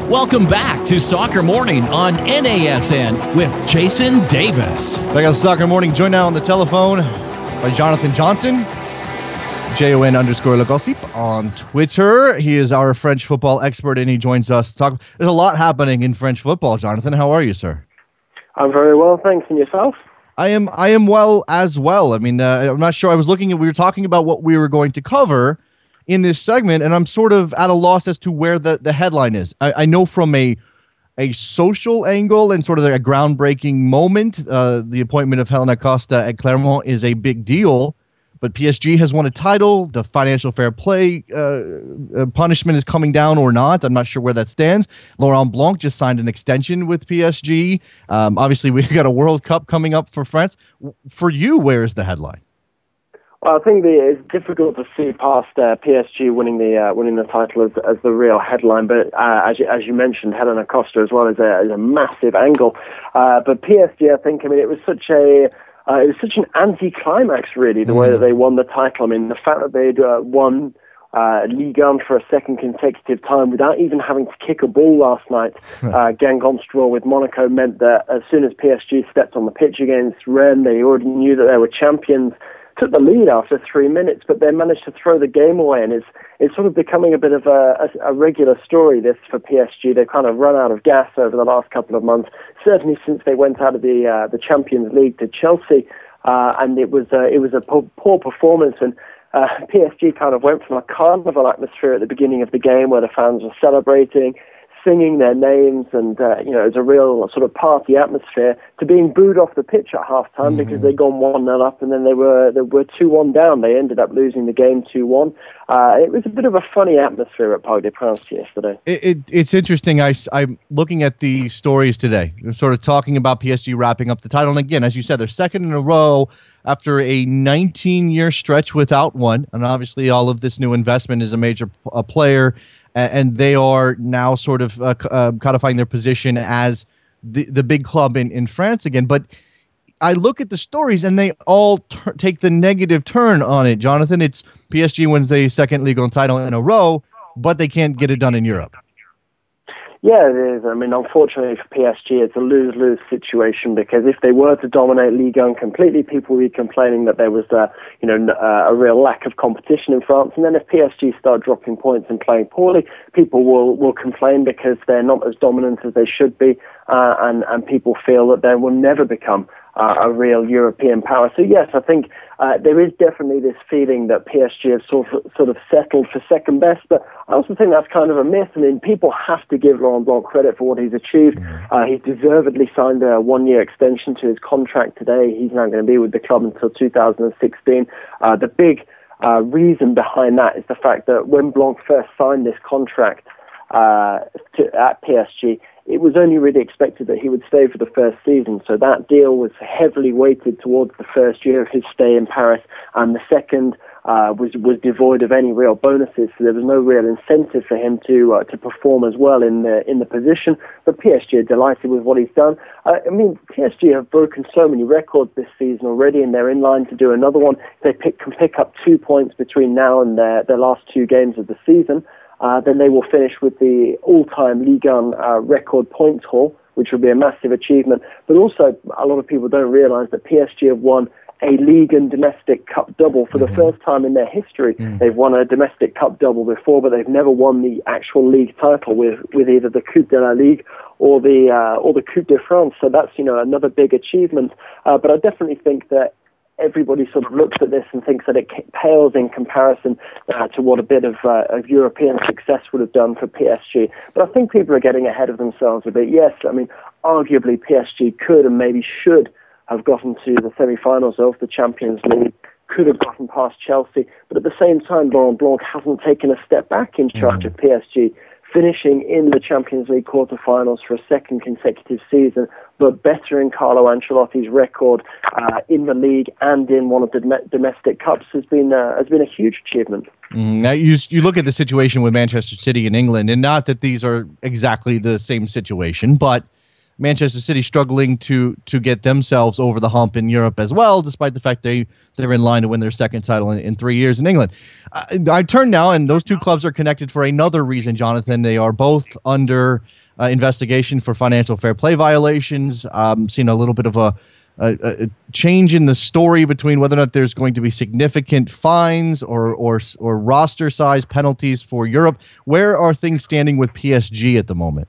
Speaker 3: Welcome back to Soccer Morning on NASN with Jason Davis.
Speaker 4: I got Soccer Morning, joined now on the telephone by Jonathan Johnson, JON_Le Gossip on Twitter. He is our French football expert, and he joins us to talk. There's a lot happening in French football, Jonathan. How are you, sir?
Speaker 6: I'm very well, thanks. And yourself?
Speaker 4: I am well as well. I mean, I'm not sure. We were talking about what we were going to cover in this segment, and I'm sort of at a loss as to where the headline is. I know from a social angle and sort of a groundbreaking moment, the appointment of Helena Costa at Clermont is a big deal, but PSG has won a title. The financial fair play punishment is coming down or not. I'm not sure where that stands. Laurent Blanc just signed an extension with PSG. Obviously, we've got a World Cup coming up for France. For you, where is the headline?
Speaker 6: Well, I think it's difficult to see past PSG winning the title as the real headline. But as you mentioned, Helena Costa as well is a massive angle. But PSG, I think, it was such an anti-climax, really, the way that they won the title. I mean, the fact that they'd won Ligue 1 for a second consecutive time without even having to kick a ball last night. Guingamp's draw with Monaco meant that as soon as PSG stepped on the pitch against Rennes, they already knew that they were champions. Took the lead after 3 minutes, but they managed to throw the game away, and it's sort of becoming a bit of a regular story, this, for PSG. They've kind of run out of gas over the last couple of months, certainly since they went out of the Champions League to Chelsea, and it was a poor performance. And PSG kind of went from a carnival atmosphere at the beginning of the game where the fans were celebrating, singing their names, and it was a real sort of party atmosphere, to being booed off the pitch at halftime because they'd gone 1-0 up and then they were 2-1 down. They ended up losing the game 2-1. It was a bit of a funny atmosphere at Parc des Princes yesterday.
Speaker 4: It's interesting. I'm looking at the stories today. They're sort of talking about PSG wrapping up the title. And again, as you said, they're second in a row after a 19-year stretch without one. And obviously all of this new investment is a major player. And they are now sort of codifying their position as the big club in France again. But I look at the stories, and they all take the negative turn on it, Jonathan. It's PSG wins the second league title in a row, but they can't get it done in Europe.
Speaker 6: Yeah, it is. I mean, unfortunately for PSG, it's a lose-lose situation, because if they were to dominate Ligue 1 completely, people would be complaining that there was a real lack of competition in France. And then if PSG start dropping points and playing poorly, people will complain because they're not as dominant as they should be, and people feel that they will never become a real European power. So yes, I think there is definitely this feeling that PSG have sort of settled for second best, but I also think that's kind of a myth. I mean, people have to give Laurent Blanc credit for what he's achieved. He's deservedly signed a 1-year extension to his contract today. He's now going to be with the club until 2016. The big reason behind that is the fact that when Blanc first signed this contract at PSG, it was only really expected that he would stay for the first season. So that deal was heavily weighted towards the first year of his stay in Paris, and the second was devoid of any real bonuses. So there was no real incentive for him to perform as well in the position. But PSG are delighted with what he's done. I mean, PSG have broken so many records this season already, and they're in line to do another one. They can pick up 2 points between now and their last 2 games of the season. Then they will finish with the all-time Ligue 1 record points haul, which will be a massive achievement. But also, a lot of people don't realise that PSG have won a League and domestic cup double for the first time in their history. They've won a domestic cup double before, but they've never won the actual league title with either the Coupe de la Ligue or the Coupe de France. So that's another big achievement. But I definitely think that everybody sort of looks at this and thinks that it pales in comparison to what a bit of European success would have done for PSG. But I think people are getting ahead of themselves a bit. Yes, I mean, arguably PSG could and maybe should have gotten to the semi-finals of the Champions League, could have gotten past Chelsea. But at the same time, Laurent Blanc hasn't taken a step back in charge of PSG, finishing in the Champions League quarterfinals for a second consecutive season, but bettering Carlo Ancelotti's record in the league and in one of the domestic cups has been a huge achievement.
Speaker 4: Now you look at the situation with Manchester City in England, and not that these are exactly the same situation, but Manchester City struggling to get themselves over the hump in Europe as well, despite the fact they're in line to win their second title in 3 years in England. I turn now, and those two clubs are connected for another reason, Jonathan. They are both under investigation for financial fair play violations. Seen a little bit of a change in the story between whether or not there's going to be significant fines or roster size penalties for Europe. Where are things standing with PSG at the moment?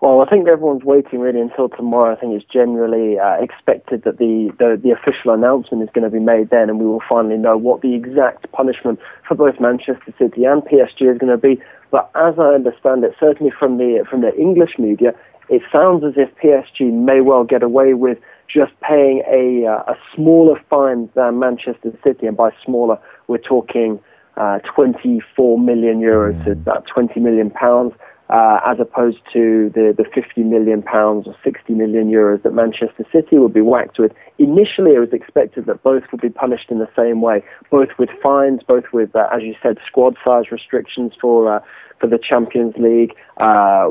Speaker 6: Well, I think everyone's waiting really until tomorrow. I think it's generally expected that the official announcement is going to be made then, and we will finally know what the exact punishment for both Manchester City and PSG is going to be. But as I understand it, certainly from the English media, it sounds as if PSG may well get away with just paying a smaller fine than Manchester City, and by smaller, we're talking 24 million euros, so about 20 million pounds. As opposed to the 50 million pounds or 60 million euros that Manchester City would be whacked with. Initially, it was expected that both would be punished in the same way, both with fines, both with, as you said, squad size restrictions for the Champions League,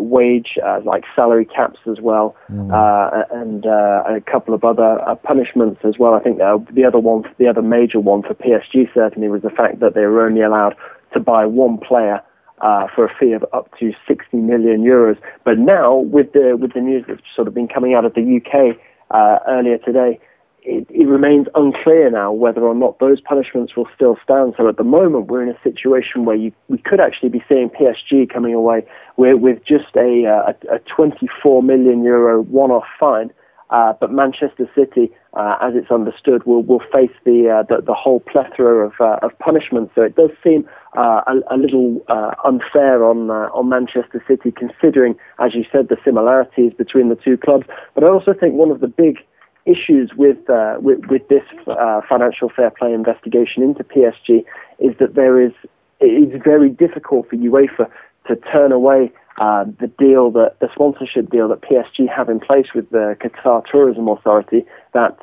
Speaker 6: wage, like salary caps as well, and a couple of other punishments as well. I think the other major one for PSG certainly was the fact that they were only allowed to buy one player for a fee of up to 60 million euros. But now, with the news that's sort of been coming out of the UK earlier today, it remains unclear now whether or not those punishments will still stand. So at the moment, we're in a situation where we could actually be seeing PSG coming away with just a 24 million euro one-off fine, But Manchester City, as it's understood, will face the whole plethora of punishments. So it does seem a little unfair on Manchester City, considering, as you said, the similarities between the two clubs. But I also think one of the big issues with this financial fair play investigation into PSG is that it's very difficult for UEFA to turn away the sponsorship deal that PSG have in place with the Qatar Tourism Authority, that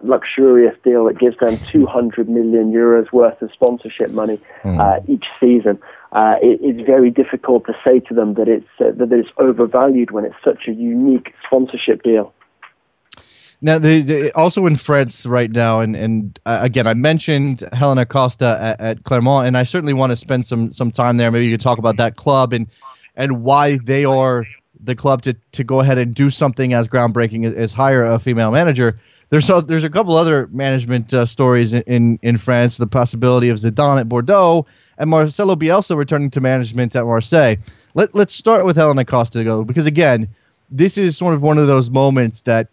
Speaker 6: luxurious deal that gives them 200 million euros worth of sponsorship money each season. It's very difficult to say to them that it's overvalued when it's such a unique sponsorship deal.
Speaker 4: Now, also in France right now, and again, I mentioned Helena Costa at Clermont, and I certainly want to spend some time there. Maybe you could talk about that club and why they are the club to go ahead and do something as groundbreaking as hire a female manager. There's a couple other management stories in France, the possibility of Zidane at Bordeaux and Marcelo Bielsa returning to management at Marseille. Let's start with Helena Costa, because again, this is sort of one of those moments that,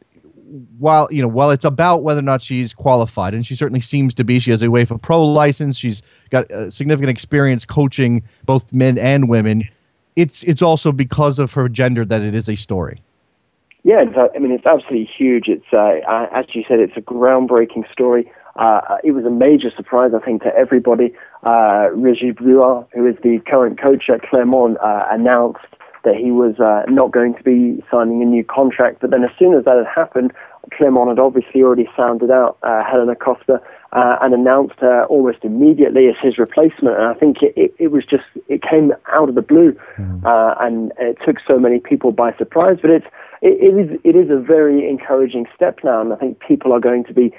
Speaker 4: while it's about whether or not she's qualified, and she certainly seems to be. She has a UEFA Pro license. She's got significant experience coaching both men and women. It's also because of her gender that it is a story.
Speaker 6: Yeah, it's absolutely huge. It's as you said, it's a groundbreaking story. It was a major surprise, I think, to everybody. Régis Blouin, who is the current coach at Clermont, announced that he was not going to be signing a new contract. But then as soon as that had happened, Clermont had obviously already sounded out Helena Costa and announced her almost immediately as his replacement. And I think it came out of the blue, and it took so many people by surprise. But it is a very encouraging step now, and I think people are going to be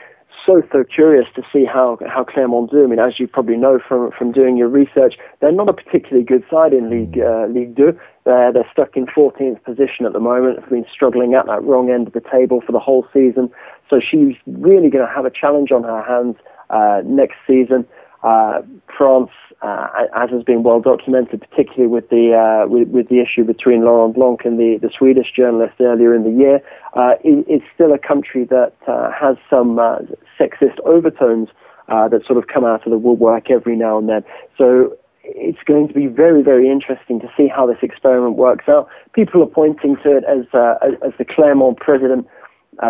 Speaker 6: so curious to see how Clermont do. I mean, as you probably know from doing your research, they're not a particularly good side in Ligue 2. They're stuck in 14th position at the moment. Have been struggling at that wrong end of the table for the whole season. So she's really going to have a challenge on her hands next season. France, as has been well documented, particularly with the issue between Laurent Blanc and the Swedish journalist earlier in the year, it's still a country that has some sexist overtones that sort of come out of the woodwork every now and then. So it's going to be very, very interesting to see how this experiment works out. People are pointing to it as the Clermont president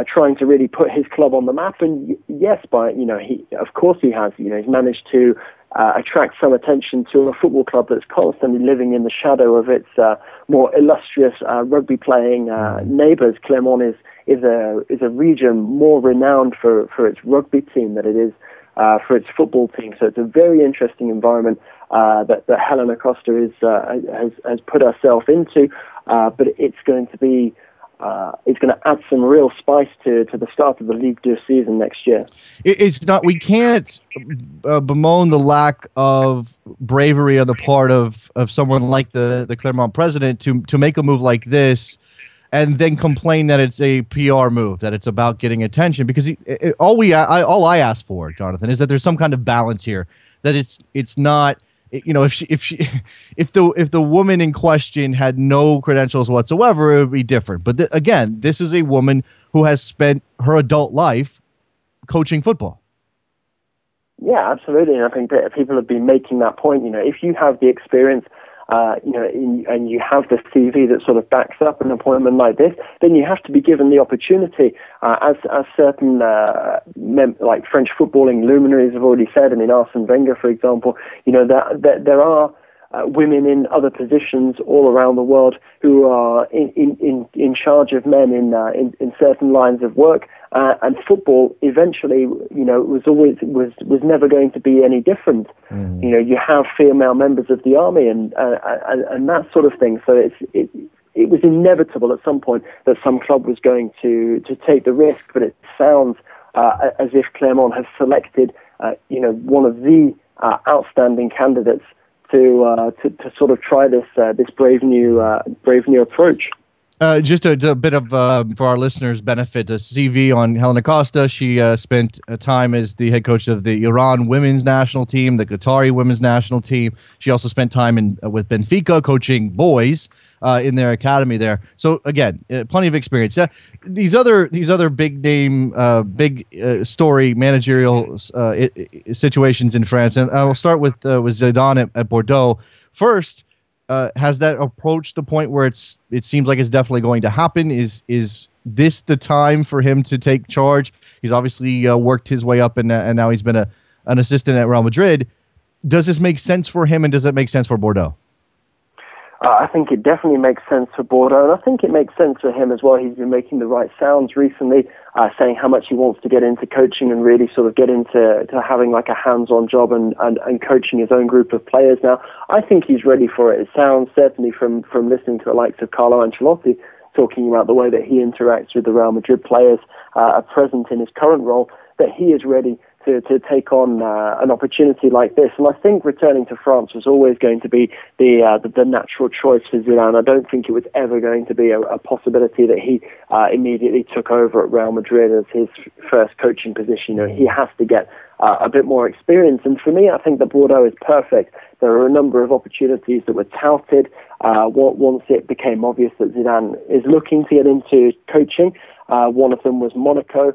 Speaker 6: trying to really put his club on the map, and yes, of course he has. He's managed to attract some attention to a football club that's constantly living in the shadow of its more illustrious rugby-playing neighbours. Clermont is a region more renowned for its rugby team than it is for its football team. So it's a very interesting environment that Helena Costa has put herself into, but it's going to add some real spice to the start of the Ligue 2 season next year.
Speaker 4: It's not. We can't bemoan the lack of bravery on the part of someone like the Clermont president to make a move like this, and then complain that it's a PR move, that it's about getting attention. Because all I ask for, Jonathan, is that there's some kind of balance here. That it's not. If the woman in question had no credentials whatsoever, it would be different. But again, this is a woman who has spent her adult life coaching football.
Speaker 6: Yeah, absolutely. And I think that people have been making that point. If you have the experience, and you have the CV that sort of backs up an appointment like this, then you have to be given the opportunity, as certain like French footballing luminaries have already said. I mean, Arsene Wenger, for example, that there are women in other positions all around the world who are in charge of men in certain lines of work, and football eventually, was never going to be any different. You have female members of the army and that sort of thing. So it was inevitable at some point that some club was going to take the risk. But it sounds as if Clermont has selected, one of the outstanding candidates to sort of try this brave new approach.
Speaker 4: Just a bit of, for our listeners' benefit, a CV on Helena Costa. She spent time as the head coach of the Iran women's national team, the Qatari women's national team. She also spent time with Benfica coaching boys in their academy there. So again, plenty of experience. These other big name, story managerial situations in France, and I will start with Zidane at Bordeaux first. Has that approached the point where it seems like it's definitely going to happen? Is this the time for him to take charge? He's obviously worked his way up, and now he's been an assistant at Real Madrid. Does this make sense for him, and does it make sense for Bordeaux?
Speaker 6: I think it definitely makes sense for Bordeaux, and I think it makes sense for him as well. He's been making the right sounds recently, saying how much he wants to get into coaching and really sort of get into having like a hands-on job and coaching his own group of players now. I think he's ready for it. It sounds certainly from listening to the likes of Carlo Ancelotti talking about the way that he interacts with the Real Madrid players at present in his current role, that he is ready to take on an opportunity like this. And I think returning to France was always going to be the natural choice for Zidane. I don't think it was ever going to be a possibility that he immediately took over at Real Madrid as his first coaching position. You know, he has to get a bit more experience. And for me, I think that Bordeaux is perfect. There are a number of opportunities that were touted once it became obvious that Zidane is looking to get into coaching. One of them was Monaco,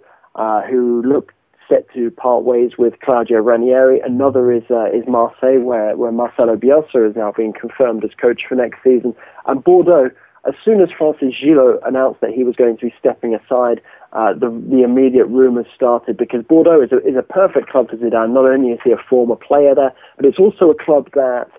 Speaker 6: who looked set to part ways with Claudio Ranieri. Another is Marseille, where Marcelo Bielsa is now being confirmed as coach for next season. And Bordeaux, as soon as Francis Gillot announced that he was going to be stepping aside, the immediate rumours started, because Bordeaux is a perfect club for Zidane. Not only is he a former player there, but it's also a club that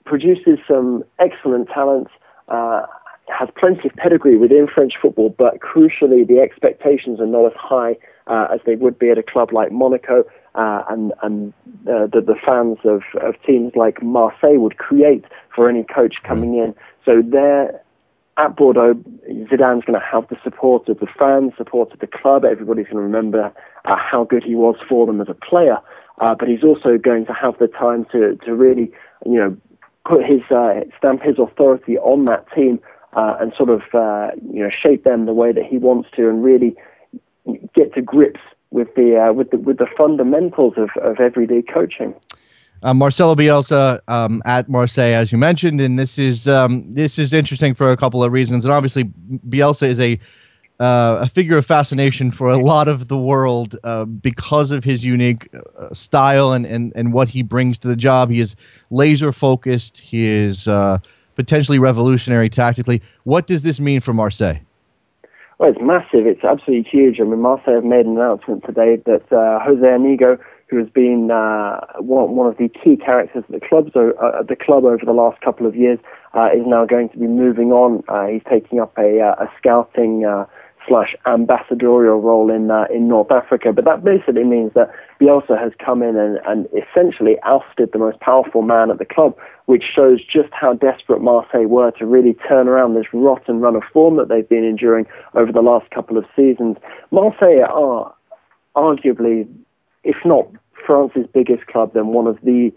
Speaker 6: produces some excellent talents, has plenty of pedigree within French football, but crucially the expectations are not as high as they would be at a club like Monaco, and the fans of teams like Marseille would create for any coach coming in. So there at Bordeaux, Zidane's going to have the support of the fans, support of the club. Everybody's going to remember how good he was for them as a player, but he's also going to have the time to really, put his stamp his authority on that team and sort of shape them the way that he wants to, and really get to grips with the fundamentals of everyday coaching.
Speaker 4: Marcelo Bielsa at Marseille, as you mentioned, and this is interesting for a couple of reasons. And obviously, Bielsa is a figure of fascination for a lot of the world because of his unique style and what he brings to the job. He is laser focused. He is potentially revolutionary tactically. What does this mean for Marseille?
Speaker 6: Well, it's massive. It's absolutely huge. I mean, Marseille have made an announcement today that Jose Anigo, who has been one of the key characters at the club over the last couple of years, is now going to be moving on. He's taking up a scouting / ambassadorial role in North Africa. But that basically means that Bielsa has come in and essentially ousted the most powerful man at the club, which shows just how desperate Marseille were to really turn around this rotten run of form that they've been enduring over the last couple of seasons. Marseille are arguably, if not France's biggest club, then one of the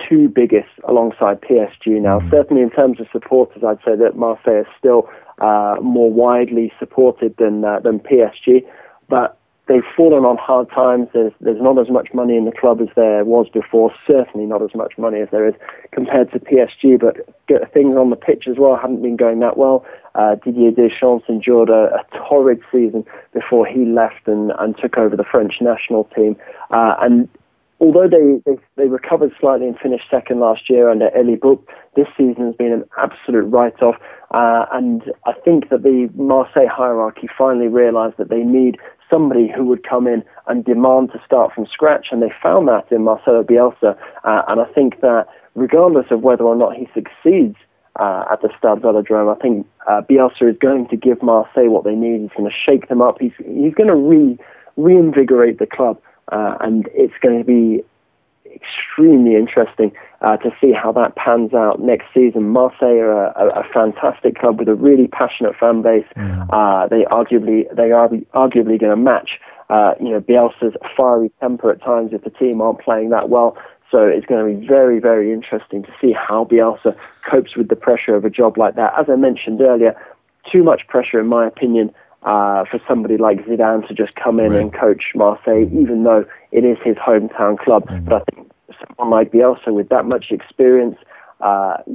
Speaker 6: two biggest alongside PSG now. Certainly in terms of supporters, I'd say that Marseille is still more widely supported than PSG, but they've fallen on hard times. There's not as much money in the club as there was before, certainly not as much money as there is compared to PSG, but things on the pitch as well haven't been going that well. Didier Deschamps endured a torrid season before he left and took over the French national team, and although they recovered slightly and finished second last year under Elie Bouk, this season has been an absolute write-off. And I think that the Marseille hierarchy finally realised that they need somebody who would come in and demand to start from scratch, and they found that in Marcelo Bielsa. And I think that regardless of whether or not he succeeds at the Stade Velodrome, I think Bielsa is going to give Marseille what they need. He's going to shake them up. He's going to reinvigorate the club. And it's going to be extremely interesting to see how that pans out next season. Marseille are a fantastic club with a really passionate fan base. They are arguably going to match Bielsa's fiery temper at times if the team aren't playing that well. So it's going to be very, very interesting to see how Bielsa copes with the pressure of a job like that. As I mentioned earlier, too much pressure, in my opinion, for somebody like Zidane to just come in and coach Marseille, even though it is his hometown club. But I think someone like Bielsa with that much experience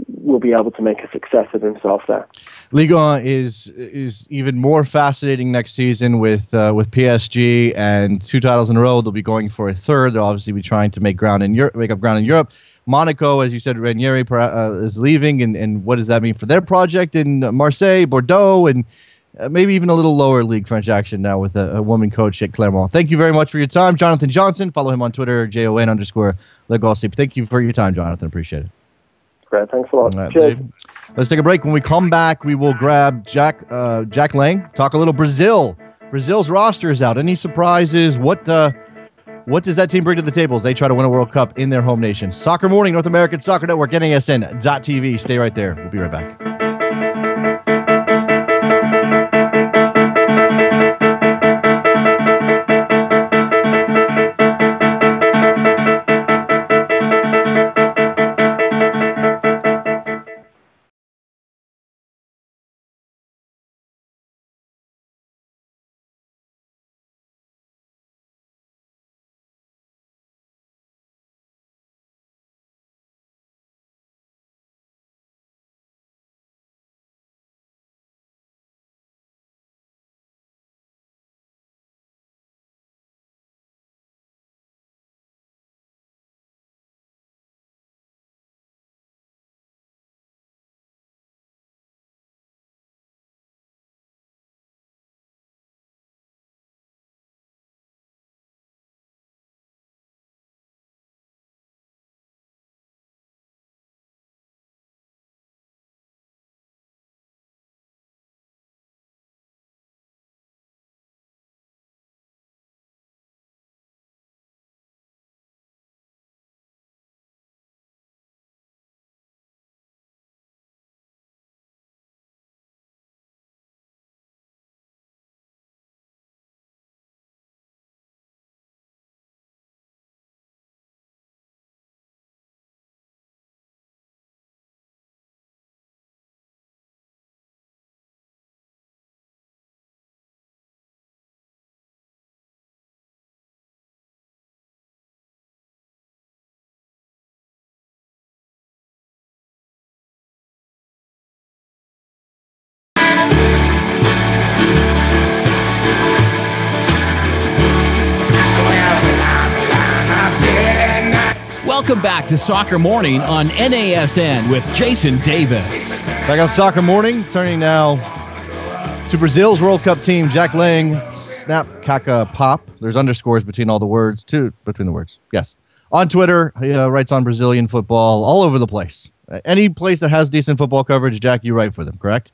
Speaker 6: will be able to make a success of himself there.
Speaker 4: Ligue 1 is even more fascinating next season with PSG, and 2 titles in a row. They'll be going for a third. They'll obviously be trying to make up ground in Europe. Monaco, as you said, Ranieri is leaving, and what does that mean for their project in Marseille, Bordeaux, and maybe even a little lower league French action now with a woman coach at Clermont. Thank you very much for your time, Jonathan Johnson. Follow him on Twitter, JON_LeGossip. Thank you for your time, Jonathan. Appreciate it.
Speaker 6: Great, thanks a lot.
Speaker 4: Right,
Speaker 6: cheers.
Speaker 4: Let's take a break. When we come back, we will grab Jack Lang, talk a little Brazil. Brazil's roster is out. Any surprises? What does that team bring to the table as they try to win a World Cup in their home nation? Soccer Morning, North American Soccer Network, NASN.TV. Stay right there. We'll be right back.
Speaker 3: Welcome back to Soccer Morning on NASN with Jason Davis.
Speaker 4: Back on Soccer Morning, turning now to Brazil's World Cup team. Jack Lang, snap, caca, pop. There's underscores between all the words, between the words. Yes. On Twitter, he writes on Brazilian football all over the place. Any place that has decent football coverage, Jack, you write for them, correct?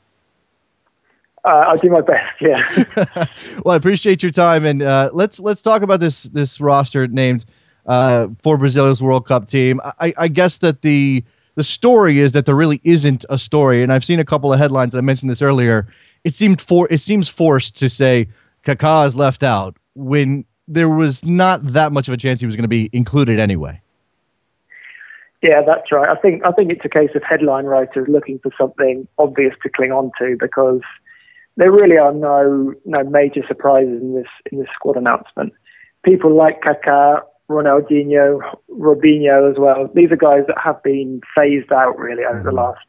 Speaker 6: I'll do my best, yeah.
Speaker 4: Well, I appreciate your time, and let's talk about this roster named for Brazil's World Cup team. I guess that the story is that there really isn't a story, and I've seen a couple of headlines. I mentioned this earlier. It seems forced to say Kaká is left out when there was not that much of a chance he was going to be included anyway.
Speaker 7: Yeah, that's right. I think it's a case of headline writers looking for something obvious to cling on to, because there really are no major surprises in this squad announcement. People like Kaká, Ronaldinho, Robinho as well. These are guys that have been phased out really over the last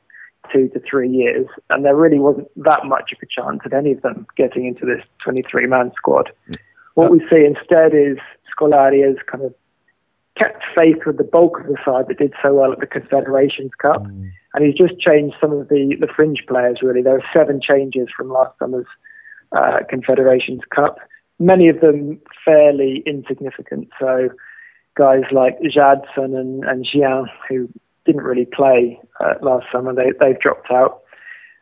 Speaker 7: 2 to 3 years, and there really wasn't that much of a chance of any of them getting into this 23-man squad. What we see instead is Scolari has kind of kept faith with the bulk of the side that did so well at the Confederations Cup, and he's just changed some of the fringe players really. There are 7 changes from last summer's Confederations Cup, many of them fairly insignificant. So guys like Jadson and Gian, who didn't really play last summer, they've dropped out.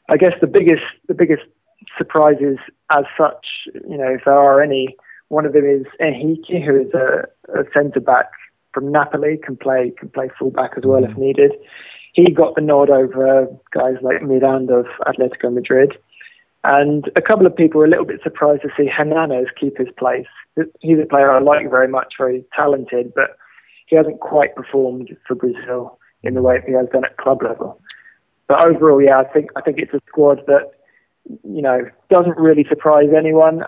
Speaker 7: I guess the biggest surprises as such, if there are any, one of them is Henrique, who is a centre-back from Napoli, can play full-back as well if needed. He got the nod over guys like Miranda of Atletico Madrid. And a couple of people were a little bit surprised to see Hernandez keep his place. He's a player I like very much, very talented, but he hasn't quite performed for Brazil in the way he has done at club level. But overall, yeah, I think it's a squad that doesn't really surprise anyone.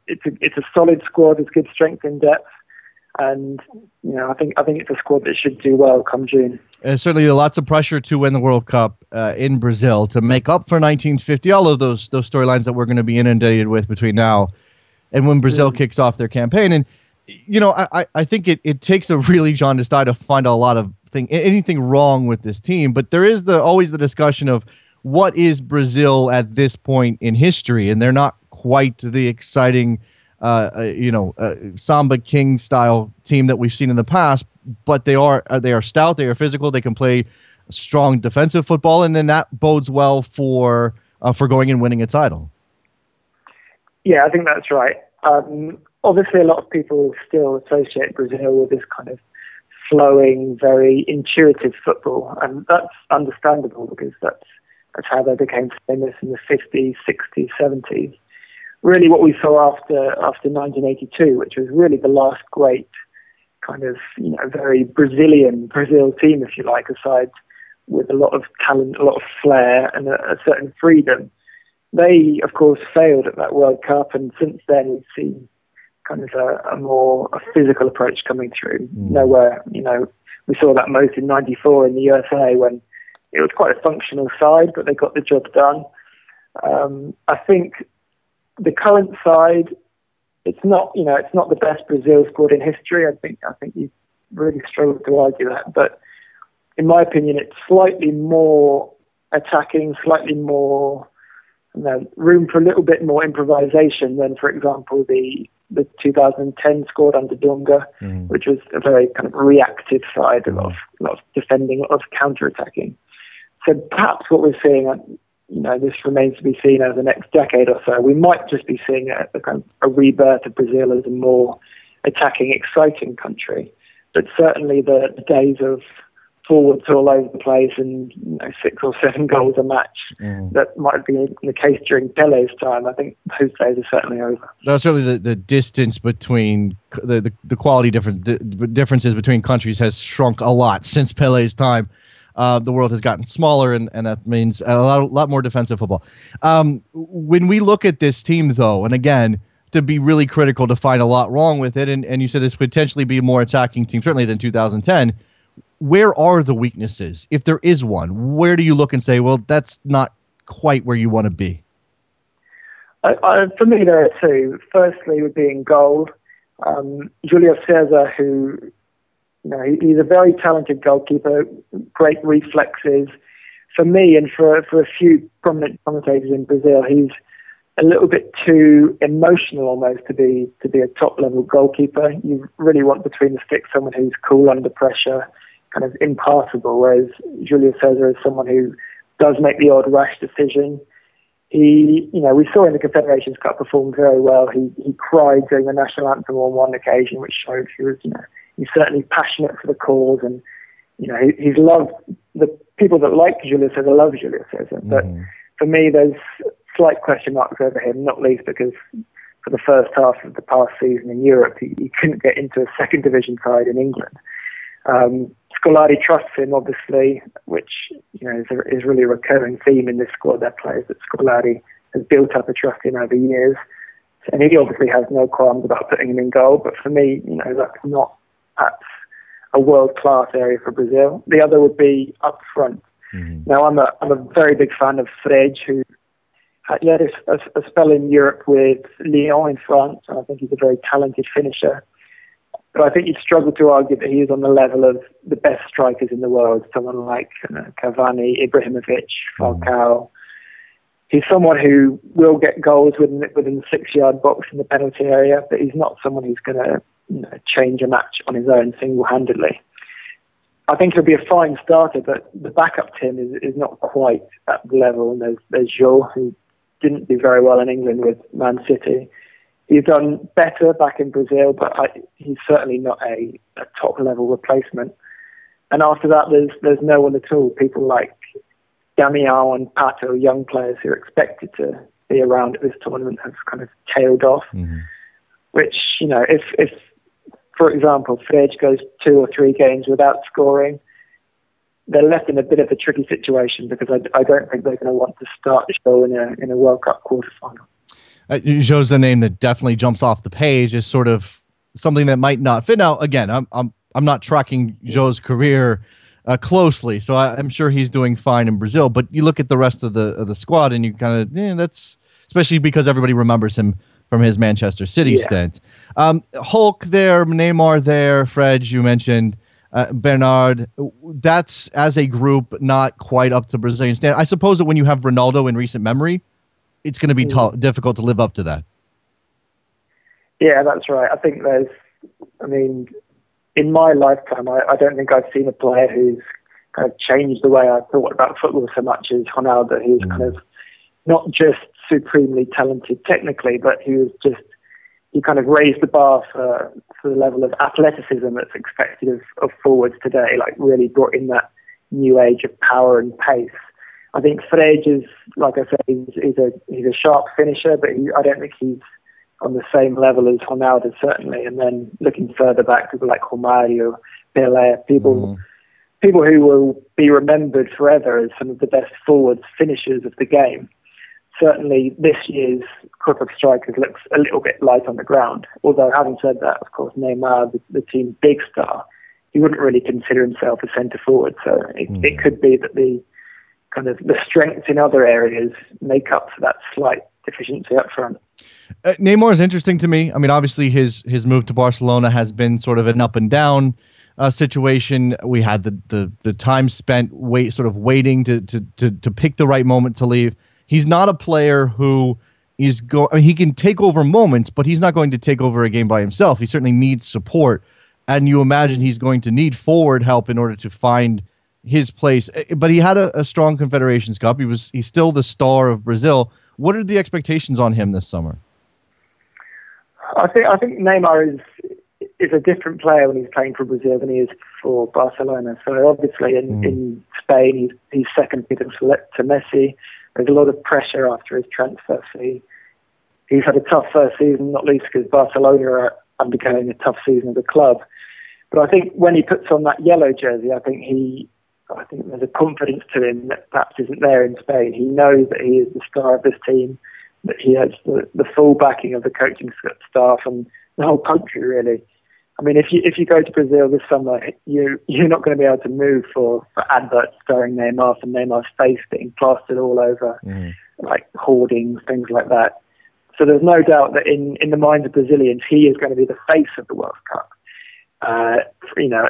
Speaker 7: It's a solid squad with good strength and depth. And I think it's a squad that should do well come June.
Speaker 4: Certainly, lots of pressure to win the World Cup in Brazil to make up for 1950. All of those storylines that we're going to be inundated with between now and when Brazil kicks off their campaign. And I think it takes a really jaundiced eye to find a lot of anything wrong with this team. But there is always the discussion of what is Brazil at this point in history, and they're not quite the exciting. Samba King style team that we've seen in the past, but they are stout, they are physical, they can play strong defensive football, and then that bodes well for going and winning a title.
Speaker 7: Yeah, I think that's right. Obviously, a lot of people still associate Brazil with this kind of flowing, very intuitive football, and that's understandable because that's how they became famous in the 50s, 60s, 70s. Really what we saw after 1982, which was really the last great kind of, very Brazil team, if you like, aside with a lot of talent, a lot of flair and a certain freedom. They, of course, failed at that World Cup, and since then we've seen kind of a physical approach coming through. Nowhere, we saw that most in '94 in the USA when it was quite a functional side, but they got the job done. I think the current side, it's not the best Brazil squad in history. I think you really struggle to argue that. But in my opinion, it's slightly more attacking, slightly more room for a little bit more improvisation than, for example, the 2010 squad under Dunga, which was a very kind of reactive side, a lot of defending, a lot of counter-attacking. So perhaps what we're seeing, this remains to be seen over the next decade or so. We might just be seeing a kind of a rebirth of Brazil as a more attacking, exciting country. But certainly the days of forwards all over the place and 6 or 7 goals a match that might have been the case during Pele's time, I think those days are certainly over.
Speaker 4: No, certainly the distance between the quality differences between countries has shrunk a lot since Pele's time. The world has gotten smaller, and that means a lot more defensive football. When we look at this team, though, and again, to be really critical to find a lot wrong with it, and you said this potentially be a more attacking team, certainly than 2010, where are the weaknesses? If there is one, where do you look and say, well, that's not quite where you want to be?
Speaker 7: For me, there are two. Firstly, would be in goal. Julio César, who... he's a very talented goalkeeper, great reflexes. For me and for a few prominent commentators in Brazil, he's a little bit too emotional almost to be a top-level goalkeeper. You really want between the sticks someone who's cool under pressure, kind of impassable, whereas Julio César is someone who does make the odd rash decision. He, we saw in the Confederations Cup performed very well. He cried during the national anthem on one occasion, which showed he was, he's certainly passionate for the cause, and he's loved. The people that like Julio César love Julio César. But for me, there's slight question marks over him, not least because for the first half of the past season in Europe, he couldn't get into a second division side in England. Scolari trusts him, obviously, which is really a recurring theme in this squad. That players that Scolari has built up a trust in over years, and he obviously has no qualms about putting him in goal. But for me, that's not at a world-class area for Brazil. The other would be up front. Now, I'm a very big fan of Fred, who had a spell in Europe with Lyon in France, and I think he's a very talented finisher. But I think you'd struggle to argue that he is on the level of the best strikers in the world, someone like Cavani, Ibrahimovic, Falcao. He's someone who will get goals within the 6-yard box in the penalty area, but he's not someone who's going to change a match on his own single-handedly. I think he'll be a fine starter, but the backup to him is not quite at the level. And there's Joe, who didn't do very well in England with Man City. He's done better back in Brazil, but he's certainly not a top-level replacement. And after that, there's no one at all. People like Damião and Pato, young players who are expected to be around at this tournament, have kind of tailed off. Which, if for example, Fred goes 2 or 3 games without scoring, they're left in a bit of a tricky situation because I don't think they're going to want to start the show in a World Cup quarterfinal.
Speaker 4: Joe's a name that definitely jumps off the page as sort of something that might not fit. Now, again, I'm not tracking Joe's career closely, so I'm sure he's doing fine in Brazil. But you look at the rest of the squad, and you kind of that's especially because everybody remembers him from his Manchester City stint. Hulk there, Neymar there, Fred, you mentioned. Bernard, that's as a group not quite up to Brazilian standard. I suppose that when you have Ronaldo in recent memory, it's going to be difficult to live up to that.
Speaker 7: Yeah, that's right. I think in my lifetime, I don't think I've seen a player who's kind of changed the way I thought about football so much as Ronaldo. He's kind of not just supremely talented technically, but he kind of raised the bar for the level of athleticism that's expected of forwards today, like really brought in that new age of power and pace. I think Fred is, like I said, he's a sharp finisher, but I don't think he's on the same level as Ronaldo, certainly. And then looking further back, people like Romario, Pelé, people who will be remembered forever as some of the best forwards finishers of the game. Certainly this year's crop of strikers looks a little bit light on the ground. Although having said that, of course, Neymar, the team's big star, he wouldn't really consider himself a centre forward. So it could be that the strengths in other areas make up for that slight deficiency up front.
Speaker 4: Neymar is interesting to me. I mean, obviously his move to Barcelona has been sort of an up and down situation. We had the time spent waiting to pick the right moment to leave. He's not a player who he can take over moments, but he's not going to take over a game by himself. He certainly needs support, and you imagine he's going to need forward help in order to find his place. But he had a strong Confederations Cup. He's still the star of Brazil. What are the expectations on him this summer?
Speaker 7: I think Neymar is a different player when he's playing for Brazil than he is for Barcelona. So obviously in Spain he's second fiddle to Messi. There's a lot of pressure after his transfer fee. He's had a tough first season, not least because Barcelona are undergoing a tough season as a club. But I think when he puts on that yellow jersey, I think there's a confidence to him that perhaps isn't there in Spain. He knows that he is the star of this team, that he has the full backing of the coaching staff and the whole country, really. I mean, if you go to Brazil this summer, you're not going to be able to move for adverts starring Neymar and Neymar's face being plastered all over, like hoardings, things like that. So there's no doubt that in the minds of Brazilians, he is going to be the face of the World Cup. At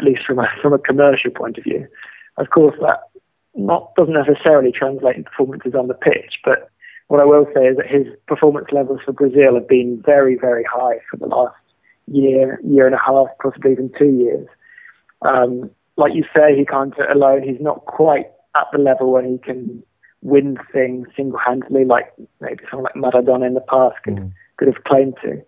Speaker 7: least from a commercial point of view. Of course, that doesn't necessarily translate into performances on the pitch, but what I will say is that his performance levels for Brazil have been very, very high for the last year and a half, possibly even 2 years. Like you say, he can't do it alone. He's not quite at the level where he can win things single-handedly, like maybe someone like Maradona in the past could have claimed to.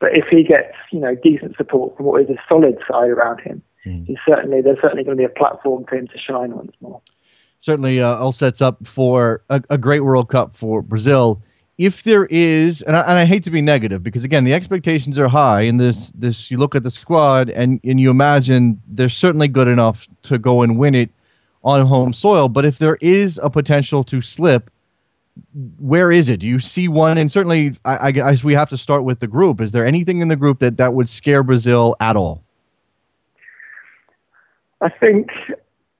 Speaker 7: But if he gets, decent support from what is a solid side around him, there's certainly going to be a platform for him to shine once more. Certainly
Speaker 4: all sets up for a great World Cup for Brazil. If there is, and I hate to be negative, because again, the expectations are high, and this you look at the squad and you imagine they're certainly good enough to go and win it on home soil. But if there is a potential to slip, where is it? Do you see one? And certainly, I guess we have to start with the group. Is there anything in the group that would scare Brazil at all?
Speaker 7: I think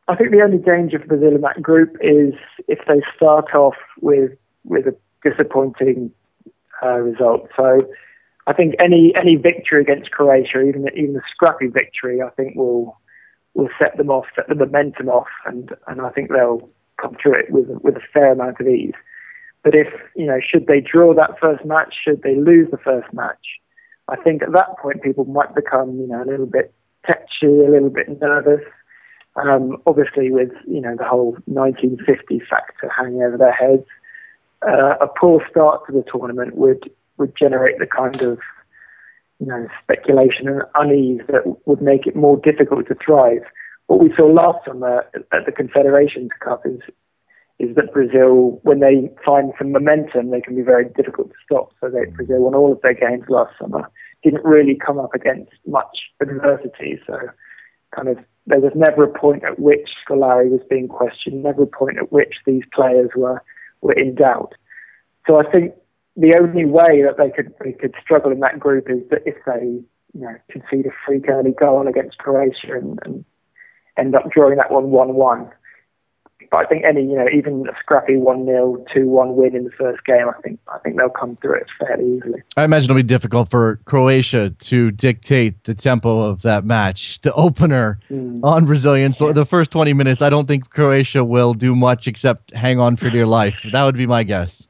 Speaker 7: the only danger for Brazil in that group is if they start off with a disappointing result. So I think any victory against Croatia, even a scrappy victory, I think will set them off, set the momentum off, and I think they'll come through it with a fair amount of ease. But if, should they draw that first match, should they lose the first match, I think at that point people might become, a little bit tetchy, a little bit nervous. Obviously with, the whole 1950 factor hanging over their heads, a poor start to the tournament would generate the kind of, speculation and unease that would make it more difficult to thrive. What we saw last summer at the Confederations Cup is that Brazil, when they find some momentum, they can be very difficult to stop. So Brazil won all of their games last summer, didn't really come up against much adversity. So kind of there was never a point at which Scolari was being questioned, never a point at which these players were in doubt. So I think the only way that they could struggle in that group is that if they concede a freak early goal against Croatia and end up drawing that one 1-1. But I think even a scrappy 1-0, 2-1 win in the first game, I think they'll come through it fairly easily.
Speaker 4: I imagine it'll be difficult for Croatia to dictate the tempo of that match. The opener on Brazilian, so the first 20 minutes, I don't think Croatia will do much except hang on for dear life. That would be my guess.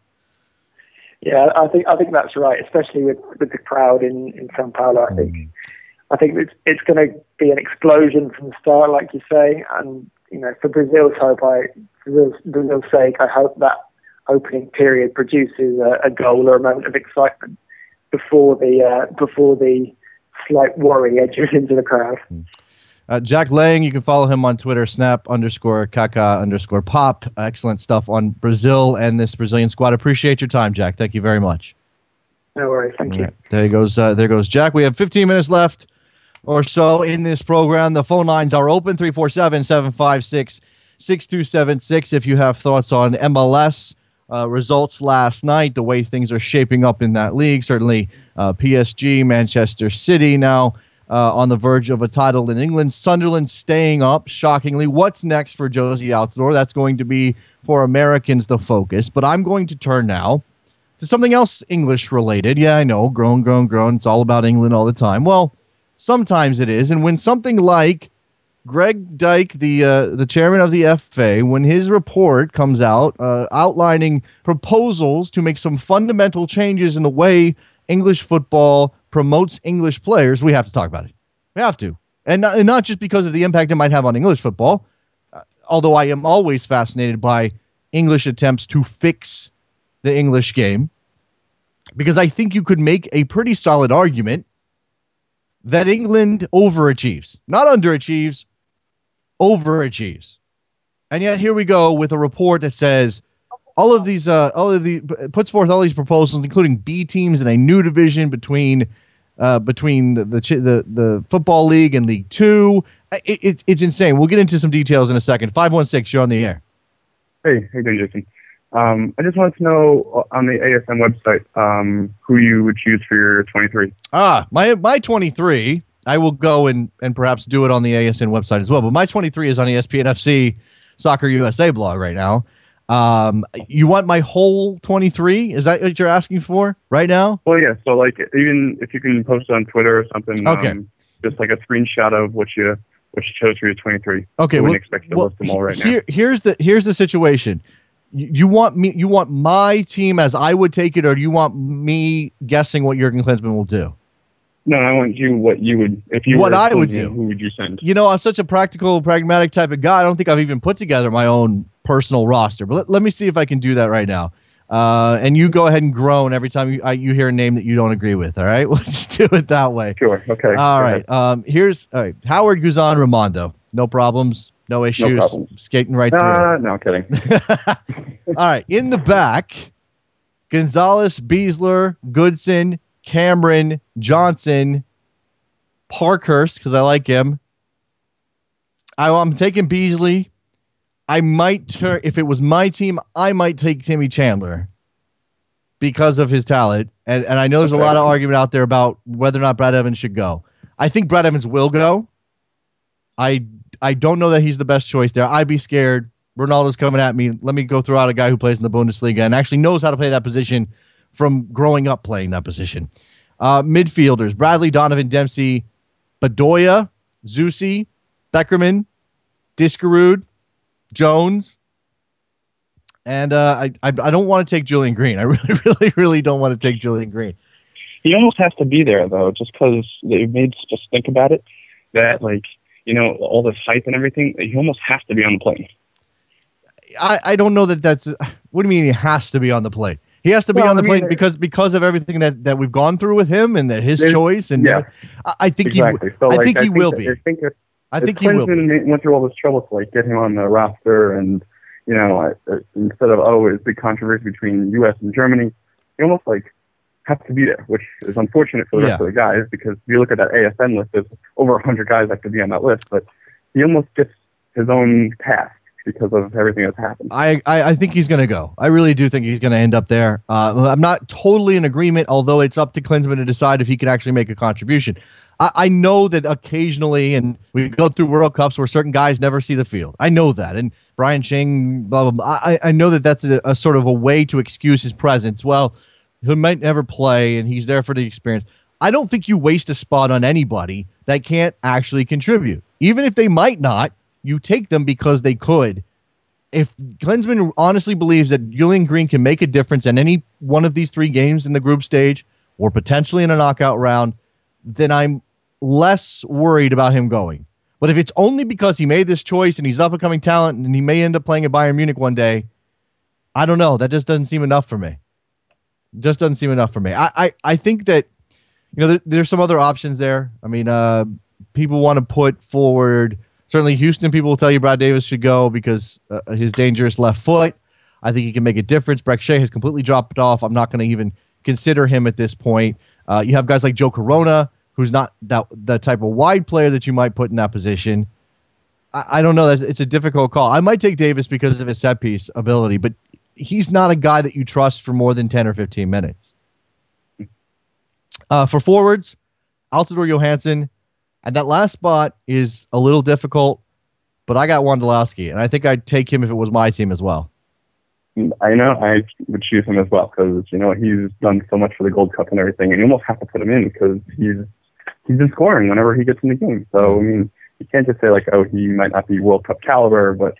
Speaker 7: Yeah, I think that's right, especially with the crowd in São Paulo. I think it's going to be an explosion from the start, like you say, and for Brazil's sake, I hope that opening period produces a goal or a moment of excitement before the slight worry edges into the crowd.
Speaker 4: Jack Lang, you can follow him on Twitter, snap_kaka_pop. Excellent stuff on Brazil and this Brazilian squad. Appreciate your time, Jack. Thank you very much.
Speaker 7: No worries. Thank you.
Speaker 4: Right. There goes Jack. We have 15 minutes left or so in this program. The phone lines are open, 347-756-6276. If you have thoughts on MLS results last night, the way things are shaping up in that league, certainly PSG, Manchester City now on the verge of a title in England. Sunderland staying up, shockingly. What's next for Josie Altidore? That's going to be, for Americans, the focus. But I'm going to turn now to something else English-related. Yeah, I know, grown. It's all about England all the time. Well, sometimes it is. And when something like Greg Dyke, the chairman of the FA, when his report comes out outlining proposals to make some fundamental changes in the way English football promotes English players, we have to talk about it. We have to. And not just because of the impact it might have on English football, although I am always fascinated by English attempts to fix the English game, because I think you could make a pretty solid argument that England overachieves. Not underachieves, overachieves. And yet here we go with a report that says puts forth all these proposals, including B teams in a new division between the Football League and League Two. It's insane. We'll get into some details in a second. 516, you're on the air.
Speaker 8: Hey, how you doing, Jason? I just wanted to know on the ASN website who you would choose for your 23.
Speaker 4: My 23, I will go and perhaps do it on the ASN website as well. But my 23 is on ESPN FC Soccer USA blog right now. You want my whole 23? Is that what you're asking for right now?
Speaker 8: Well, yeah. So, like, even if you can post it on Twitter or something,
Speaker 4: okay.
Speaker 8: Just like a screenshot of what you chose for your 23.
Speaker 4: Okay,
Speaker 8: I wouldn't expect to list them all right now.
Speaker 4: Here's the situation. You want my team as I would take it, or do you want me guessing what Jurgen Klinsmann will do?
Speaker 8: No, I want you what you would if you
Speaker 4: what
Speaker 8: were
Speaker 4: I would do.
Speaker 8: Who would you send?
Speaker 4: I'm such a practical, pragmatic type of guy. I don't think I've even put together my own personal roster. But let me see if I can do that right now. And you go ahead and groan every time you hear a name that you don't agree with. All right, we'll just do it that way.
Speaker 8: Sure. Okay.
Speaker 4: All right. Here's Howard Guzan Ramondo. No problems. No issues.
Speaker 8: No problems.
Speaker 4: Skating right through.
Speaker 8: No kidding.
Speaker 4: All right. In the back, Gonzalez, Beasler, Goodson, Cameron, Johnson, Parkhurst, because I like him. I'm taking Beasley. I might turn, if it was my team, I might take Timmy Chandler because of his talent. And I know there's a lot of argument out there about whether or not Brad Evans should go. I think Brad Evans will go. I don't know that he's the best choice there. I'd be scared. Ronaldo's coming at me. Let me go throw out a guy who plays in the Bundesliga and actually knows how to play that position from growing up playing that position. Midfielders, Bradley, Donovan, Dempsey, Bedoya, Zusi, Beckerman, Diskerud, Jones. And I don't want to take Julian Green. I really don't want to take Julian Green.
Speaker 8: He almost has to be there, though, just because they made us think about it, that, like, all this hype and everything, he almost has to be on the plane.
Speaker 4: I don't know that's... What do you mean he has to be on the plane? He has to be on the plane because of everything that we've gone through with him and that his choice. And yeah, I think
Speaker 8: exactly.
Speaker 4: I think he will be. I think he will be.
Speaker 8: Went through all this trouble to get him on the roster, and instead of it's a big controversy between U.S. and Germany, he almost have to be there, which is unfortunate for the rest of the guys, because if you look at that ASN list, there's over 100 guys that could be on that list, but he almost gets his own task because of everything that's happened.
Speaker 4: I think he's going to go. I really do think he's going to end up there. I'm not totally in agreement, although it's up to Klinsmann to decide if he can actually make a contribution. I know that occasionally, and we go through World Cups where certain guys never see the field. I know that. And Brian Ching, blah, blah, blah. I know that that's a sort of a way to excuse his presence. Well, he might never play, and he's there for the experience. I don't think you waste a spot on anybody that can't actually contribute. Even if they might not, you take them because they could. If Klinsmann honestly believes that Julian Green can make a difference in any one of these 3 games in the group stage or potentially in a knockout round, then I'm less worried about him going. But if it's only because he made this choice and he's up-and-coming talent and he may end up playing at Bayern Munich one day, I don't know. That just doesn't seem enough for me. Just doesn't seem enough for me. I think that, you know, there's some other options there. I mean, people want to put forward, certainly Houston people will tell you Brad Davis should go because his dangerous left foot. I think he can make a difference. Breck Shea has completely dropped off. I'm not going to even consider him at this point. You have guys like Joe Corona, who's not that type of wide player that you might put in that position. I don't know. It's a difficult call. I might take Davis because of his set piece ability, but he's not a guy that you trust for more than 10 or 15 minutes. For forwards, Altidore Johansson, and that last spot is a little difficult, but I got Wondolowski, and I think I'd take him if it was my team as well.
Speaker 8: I know I would choose him as well because, you know, he's done so much for the Gold Cup and everything, and you almost have to put him in because he's been scoring whenever he gets in the game. So, I mean, you can't just say, like, oh, he might not be World Cup caliber, but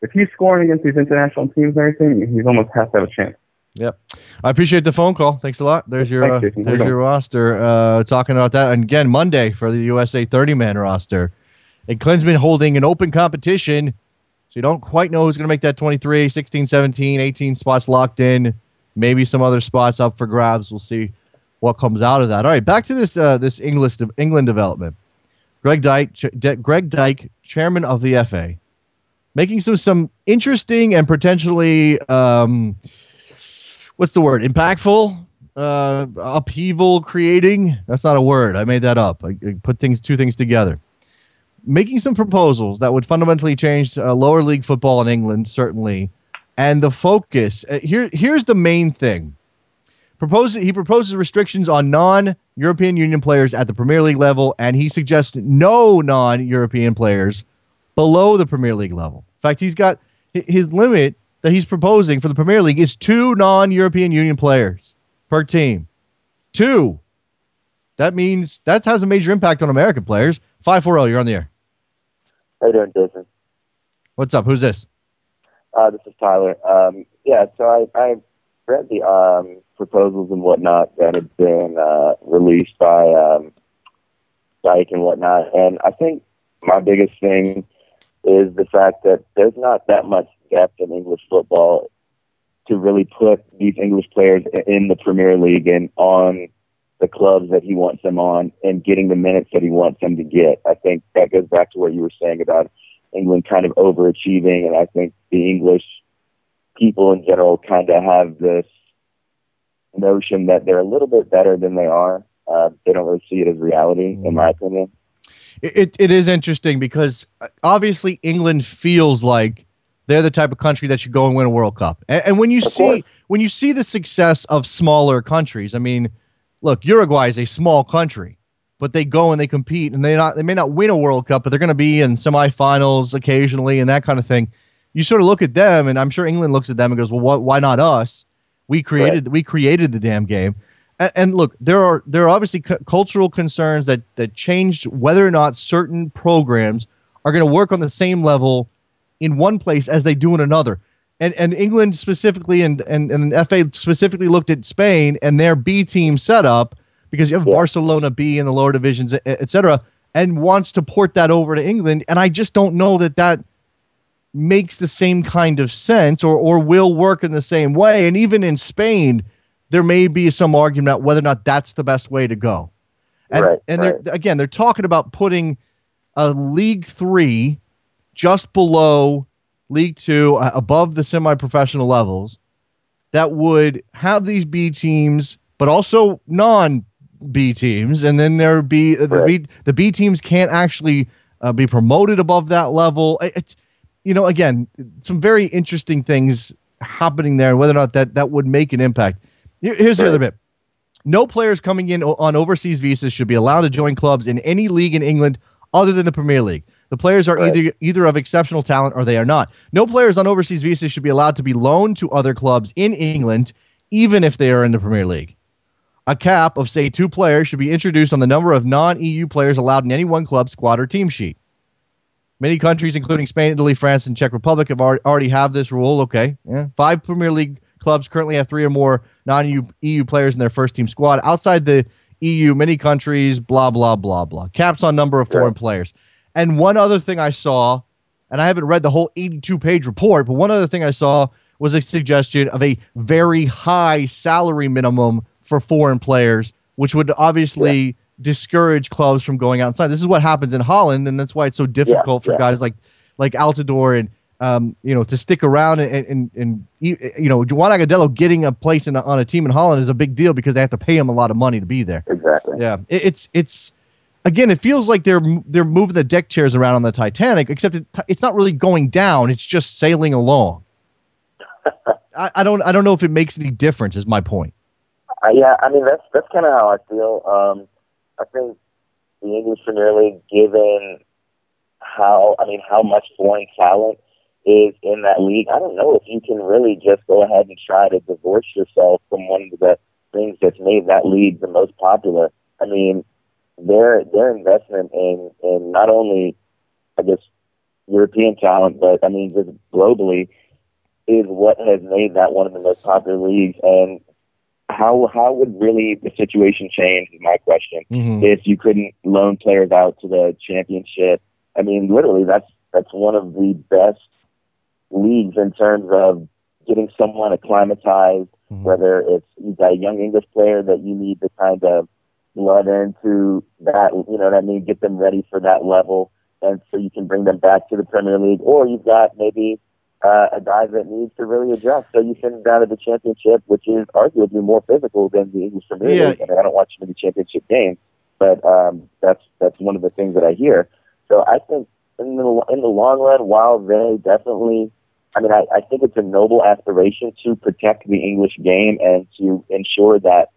Speaker 8: if he's scoring against these international teams and everything, he's almost has to have a chance.
Speaker 4: Yep. I appreciate the phone call. Thanks a lot. There's your roster. Talking about that. And again, Monday for the USA 30-man roster. And Klinsmann holding an open competition, so you don't quite know who's going to make that 23, 16, 17, 18 spots locked in. Maybe some other spots up for grabs. We'll see what comes out of that. All right, back to this England development. Greg Dyke, chairman of the FA, making some interesting and potentially what's the word? Impactful, upheaval creating. That's not a word. I made that up. I put two things together. Making some proposals that would fundamentally change lower league football in England, certainly. And the focus, here's the main thing. He proposes restrictions on non-European Union players at the Premier League level, and he suggests no non-European players below the Premier League level. In fact, he's got his limit that he's proposing for the Premier League is 2 non-European Union players per team. 2. That means that has a major impact on American players. 540, you're on the air.
Speaker 9: How you doing, Jason?
Speaker 4: What's up? Who's this?
Speaker 9: This is Tyler. So I read the proposals and whatnot that have been released by Dyke and whatnot, and I think my biggest thing is the fact that there's not that much depth in English football to really put these English players in the Premier League and on the clubs that he wants them on and getting the minutes that he wants them to get. I think that goes back to what you were saying about England kind of overachieving, and I think the English people in general kind of have this notion that they're a little bit better than they are. They don't really see it as reality, in my opinion.
Speaker 4: It is interesting because obviously England feels like they're the type of country that should go and win a World Cup. And when you see the success of smaller countries, I mean, look, Uruguay is a small country, but they go and they compete, and they may not win a World Cup, but they're going to be in semifinals occasionally and that kind of thing. You sort of look at them, and I'm sure England looks at them and goes, "Well, why not us? We created the damn game." And look, there are obviously cultural concerns that changed whether or not certain programs are going to work on the same level in one place as they do in another. And England specifically and the FA specifically looked at Spain and their B team setup because you have Barcelona B in the lower divisions, et cetera, and wants to port that over to England. And I just don't know that makes the same kind of sense or will work in the same way. And even in Spain, there may be some argument whether or not that's the best way to go. And they're talking about putting a League 3 just below League 2, above the semi-professional levels, that would have these B teams, but also non-B teams, and then there would be the B teams can't actually be promoted above that level. It's, again, some very interesting things happening there, and whether or not that would make an impact. Here's the other bit. No players coming in on overseas visas should be allowed to join clubs in any league in England other than the Premier League. The players are either of exceptional talent or they are not. No players on overseas visas should be allowed to be loaned to other clubs in England, even if they are in the Premier League. A cap of, say, 2 players should be introduced on the number of non-EU players allowed in any one club, squad, or team sheet. Many countries, including Spain, Italy, France, and Czech Republic, have already have this rule. Okay, 5 Premier League clubs currently have 3 or more non-EU players in their first team squad. Outside the EU, many countries, blah, blah, blah, blah. Caps on number of foreign players. And one other thing I saw, and I haven't read the whole 82-page report, but one other thing I saw was a suggestion of a very high salary minimum for foreign players, which would obviously discourage clubs from going outside. This is what happens in Holland, and that's why it's so difficult for guys like Altidore and to stick around and Juan Agudelo getting a place on a team in Holland is a big deal because they have to pay him a lot of money to be there.
Speaker 9: Exactly.
Speaker 4: Yeah, it's again, it feels like they're moving the deck chairs around on the Titanic, except it's not really going down; it's just sailing along. I don't know if it makes any difference. Is my point.
Speaker 9: Yeah, I mean that's kind of how I feel. I think the English Premier League, given how much foreign talent is in that league, I don't know if you can really just go ahead and try to divorce yourself from one of the things that's made that league the most popular. I mean, their investment in not only, I guess, European talent, but I mean just globally, is what has made that one of the most popular leagues. And how would really the situation change is my question. If you couldn't loan players out to the championship. I mean, literally, that's one of the best leagues in terms of getting someone acclimatized, whether it's you've got a young English player that you need to kind of blood into that, get them ready for that level, and so you can bring them back to the Premier League, or you've got maybe a guy that needs to really adjust, so you send him down to the championship, which is arguably more physical than the English Premier League. I mean, I don't watch many championship games, but that's one of the things that I hear. So I think in the long run, while they definitely, I think it's a noble aspiration to protect the English game and to ensure that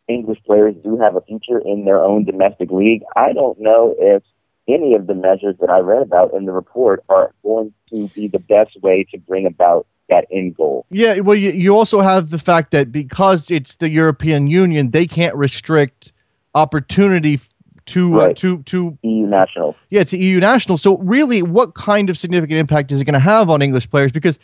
Speaker 9: English players do have a future in their own domestic league. I don't know if any of the measures that I read about in the report are going to be the best way to bring about that end goal.
Speaker 4: Yeah, well, you also have the fact that because it's the European Union, they can't restrict opportunity to
Speaker 9: EU nationals.
Speaker 4: Yeah, to EU nationals. So really, what kind of significant impact is it going to have on English players? Because,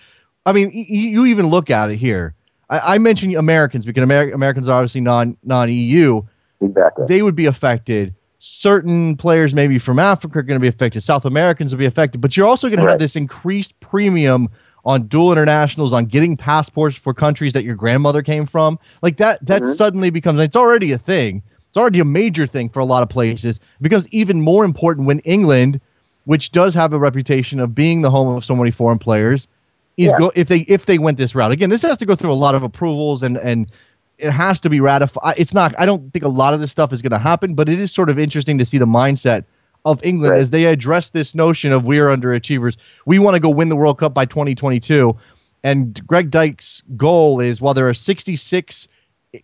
Speaker 4: I mean, you even look at it here. I mentioned Americans because Americans are obviously non-EU.
Speaker 9: Exactly.
Speaker 4: They would be affected. Certain players maybe from Africa are going to be affected. South Americans will be affected. But you're also going to have this increased premium on dual internationals, on getting passports for countries that your grandmother came from. Like that suddenly becomes, it's already a thing. It's already a major thing for a lot of places. It becomes even more important when England, which does have a reputation of being the home of so many foreign players, if they went this route. Again, this has to go through a lot of approvals and it has to be ratified. I don't think a lot of this stuff is going to happen, but it is sort of interesting to see the mindset of England as they address this notion of we're underachievers. We want to go win the World Cup by 2022. And Greg Dyke's goal is, while there are 66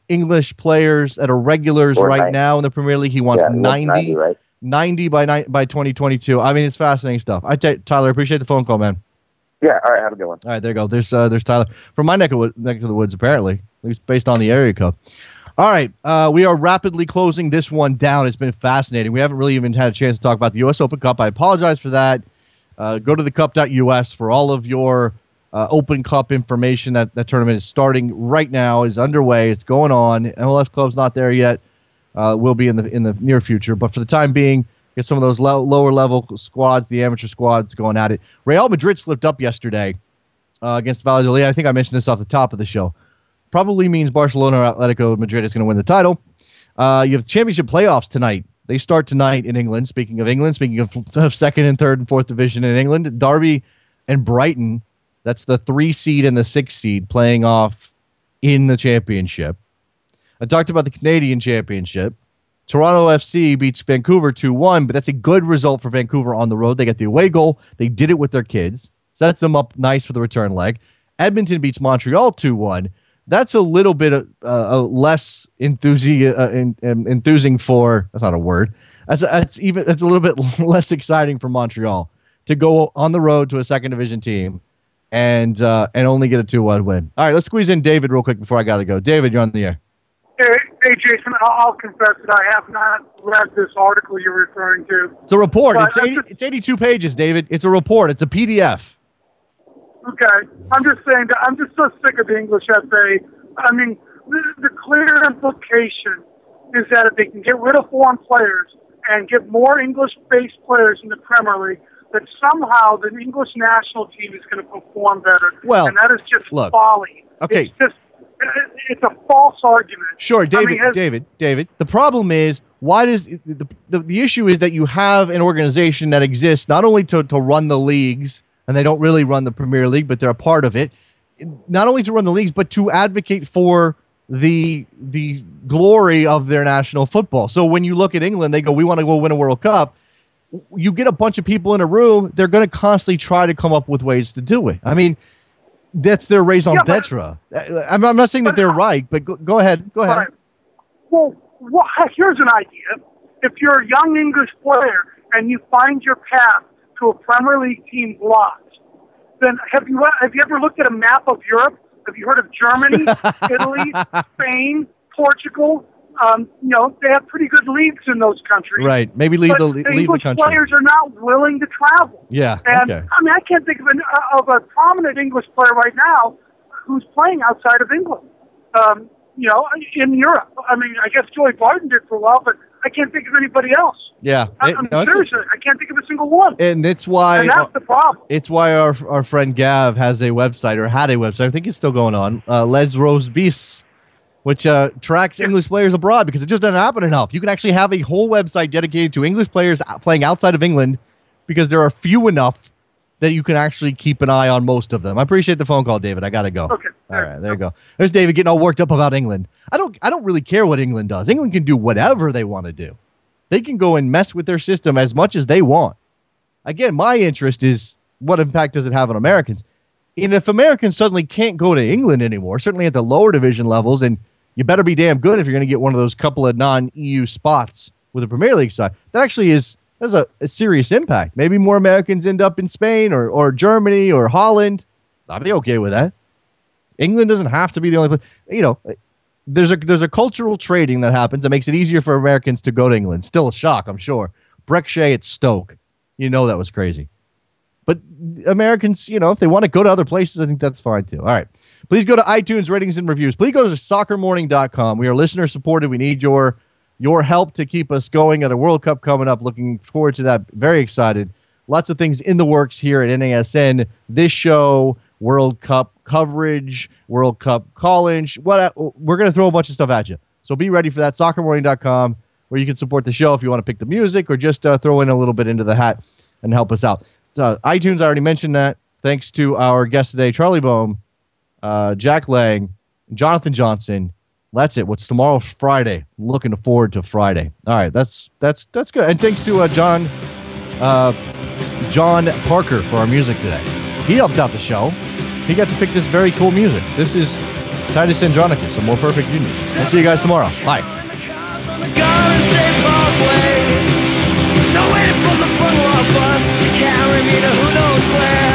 Speaker 4: English players that are regulars now in the Premier League, he wants 90 by 2022. I mean, it's fascinating stuff. Tyler, appreciate the phone call, man.
Speaker 9: Yeah, all right, have a good one.
Speaker 4: All right, there you go. There's Tyler from my neck of the woods, apparently, at least based on the area code. All right, we are rapidly closing this one down. It's been fascinating. We haven't really even had a chance to talk about the U.S. Open Cup. I apologize for that. Go to thecup.us for all of your Open Cup information. That tournament is starting right now, is underway. It's going on. MLS Club's not there yet. Will be in the near future. But for the time being, get some of those lower level squads, the amateur squads, going at it. Real Madrid slipped up yesterday against Valladolid. I think I mentioned this off the top of the show. Probably means Barcelona or Atletico Madrid is going to win the title. You have championship playoffs tonight. They start tonight in England. Speaking of second and third and fourth division in England, Derby and Brighton, that's the 3 seed and the 6 seed playing off in the championship. I talked about the Canadian championship. Toronto FC beats Vancouver 2-1, but that's a good result for Vancouver on the road. They got the away goal. They did it with their kids. Sets them up nice for the return leg. Edmonton beats Montreal 2-1. That's a little bit less enthusing for, that's not a word. That's a little bit less exciting for Montreal to go on the road to a second division team and only get a 2-1 win. All right, let's squeeze in David real quick before I got to go. David, you're on the air.
Speaker 10: Hey, Jason, I'll confess that I have not read this article you're referring to.
Speaker 4: It's a report. It's 82 pages, David. It's a report. It's a PDF.
Speaker 10: Okay. I'm just saying that I'm just so sick of the English essay. I mean, the clear implication is that if they can get rid of foreign players and get more English-based players in the Premier League, that somehow the English national team is going to perform better.
Speaker 4: Well,
Speaker 10: and that is just folly.
Speaker 4: Okay.
Speaker 10: It's a false argument.
Speaker 4: Sure, David. David. The problem is, why does the issue is that you have an organization that exists not only to run the leagues, and they don't really run the Premier League, but they're a part of it. Not only to run the leagues, but to advocate for the glory of their national football. So when you look at England, they go, we want to go win a World Cup. You get a bunch of people in a room, they're going to constantly try to come up with ways to do it. I mean, that's their raison d'etre. I'm not saying that they're right, but go ahead. Go ahead.
Speaker 10: Right. Well, here's an idea. If you're a young English player and you find your path to a Premier League team blocked, then have you ever looked at a map of Europe? Have you heard of Germany, Italy, Spain, Portugal? They have pretty good leagues in those countries.
Speaker 4: Right. Maybe leave the
Speaker 10: English
Speaker 4: country.
Speaker 10: Players are not willing to travel.
Speaker 4: Yeah.
Speaker 10: And
Speaker 4: okay.
Speaker 10: I mean, I can't think of a prominent English player right now who's playing outside of England. In Europe. I mean, I guess Joey Barton did for a while, but I can't think of anybody else.
Speaker 4: Yeah.
Speaker 10: Seriously, I can't think of a single one.
Speaker 4: And that's why.
Speaker 10: And that's the problem.
Speaker 4: It's why our friend Gav has a website, or had a website. I think it's still going on. Les Rose Beasts, which tracks English players abroad, because it just doesn't happen enough. You can actually have a whole website dedicated to English players playing outside of England, because there are few enough that you can actually keep an eye on most of them. I appreciate the phone call, David. I got to go.
Speaker 10: Okay.
Speaker 4: All right, there you go. There's David getting all worked up about England. I don't really care what England does. England can do whatever they want to do. They can go and mess with their system as much as they want. Again, my interest is, what impact does it have on Americans? And if Americans suddenly can't go to England anymore, certainly at the lower division levels, and you better be damn good if you're going to get one of those couple of non-EU spots with the Premier League side, that actually has a serious impact. Maybe more Americans end up in Spain or Germany or Holland. I'd be okay with that. England doesn't have to be the only place. There's a cultural trading that happens that makes it easier for Americans to go to England. Still a shock, I'm sure. Breck Shea at Stoke. That was crazy. But Americans, if they want to go to other places, I think that's fine too. All right. Please go to iTunes ratings and reviews. Please go to soccermorning.com. We are listener supported. We need your help to keep us going at a World Cup coming up. Looking forward to that. Very excited. Lots of things in the works here at NASN. This show, World Cup coverage, World Cup call-in. We're going to throw a bunch of stuff at you. So be ready for that. Soccermorning.com, where you can support the show if you want to pick the music or just throw in a little bit into the hat and help us out. So iTunes, I already mentioned that. Thanks to our guest today, Charlie Boehm, Jack Lang, Jonathan Johnson. That's it. What's tomorrow? Friday. Looking forward to Friday. All right, that's good. And thanks to John Parker for our music today. He helped out the show. He got to pick this very cool music. This is Titus Andronicus, A More Perfect Union. We'll see you guys tomorrow. Bye.
Speaker 2: No waiting for the front bus to carry me to who knows where.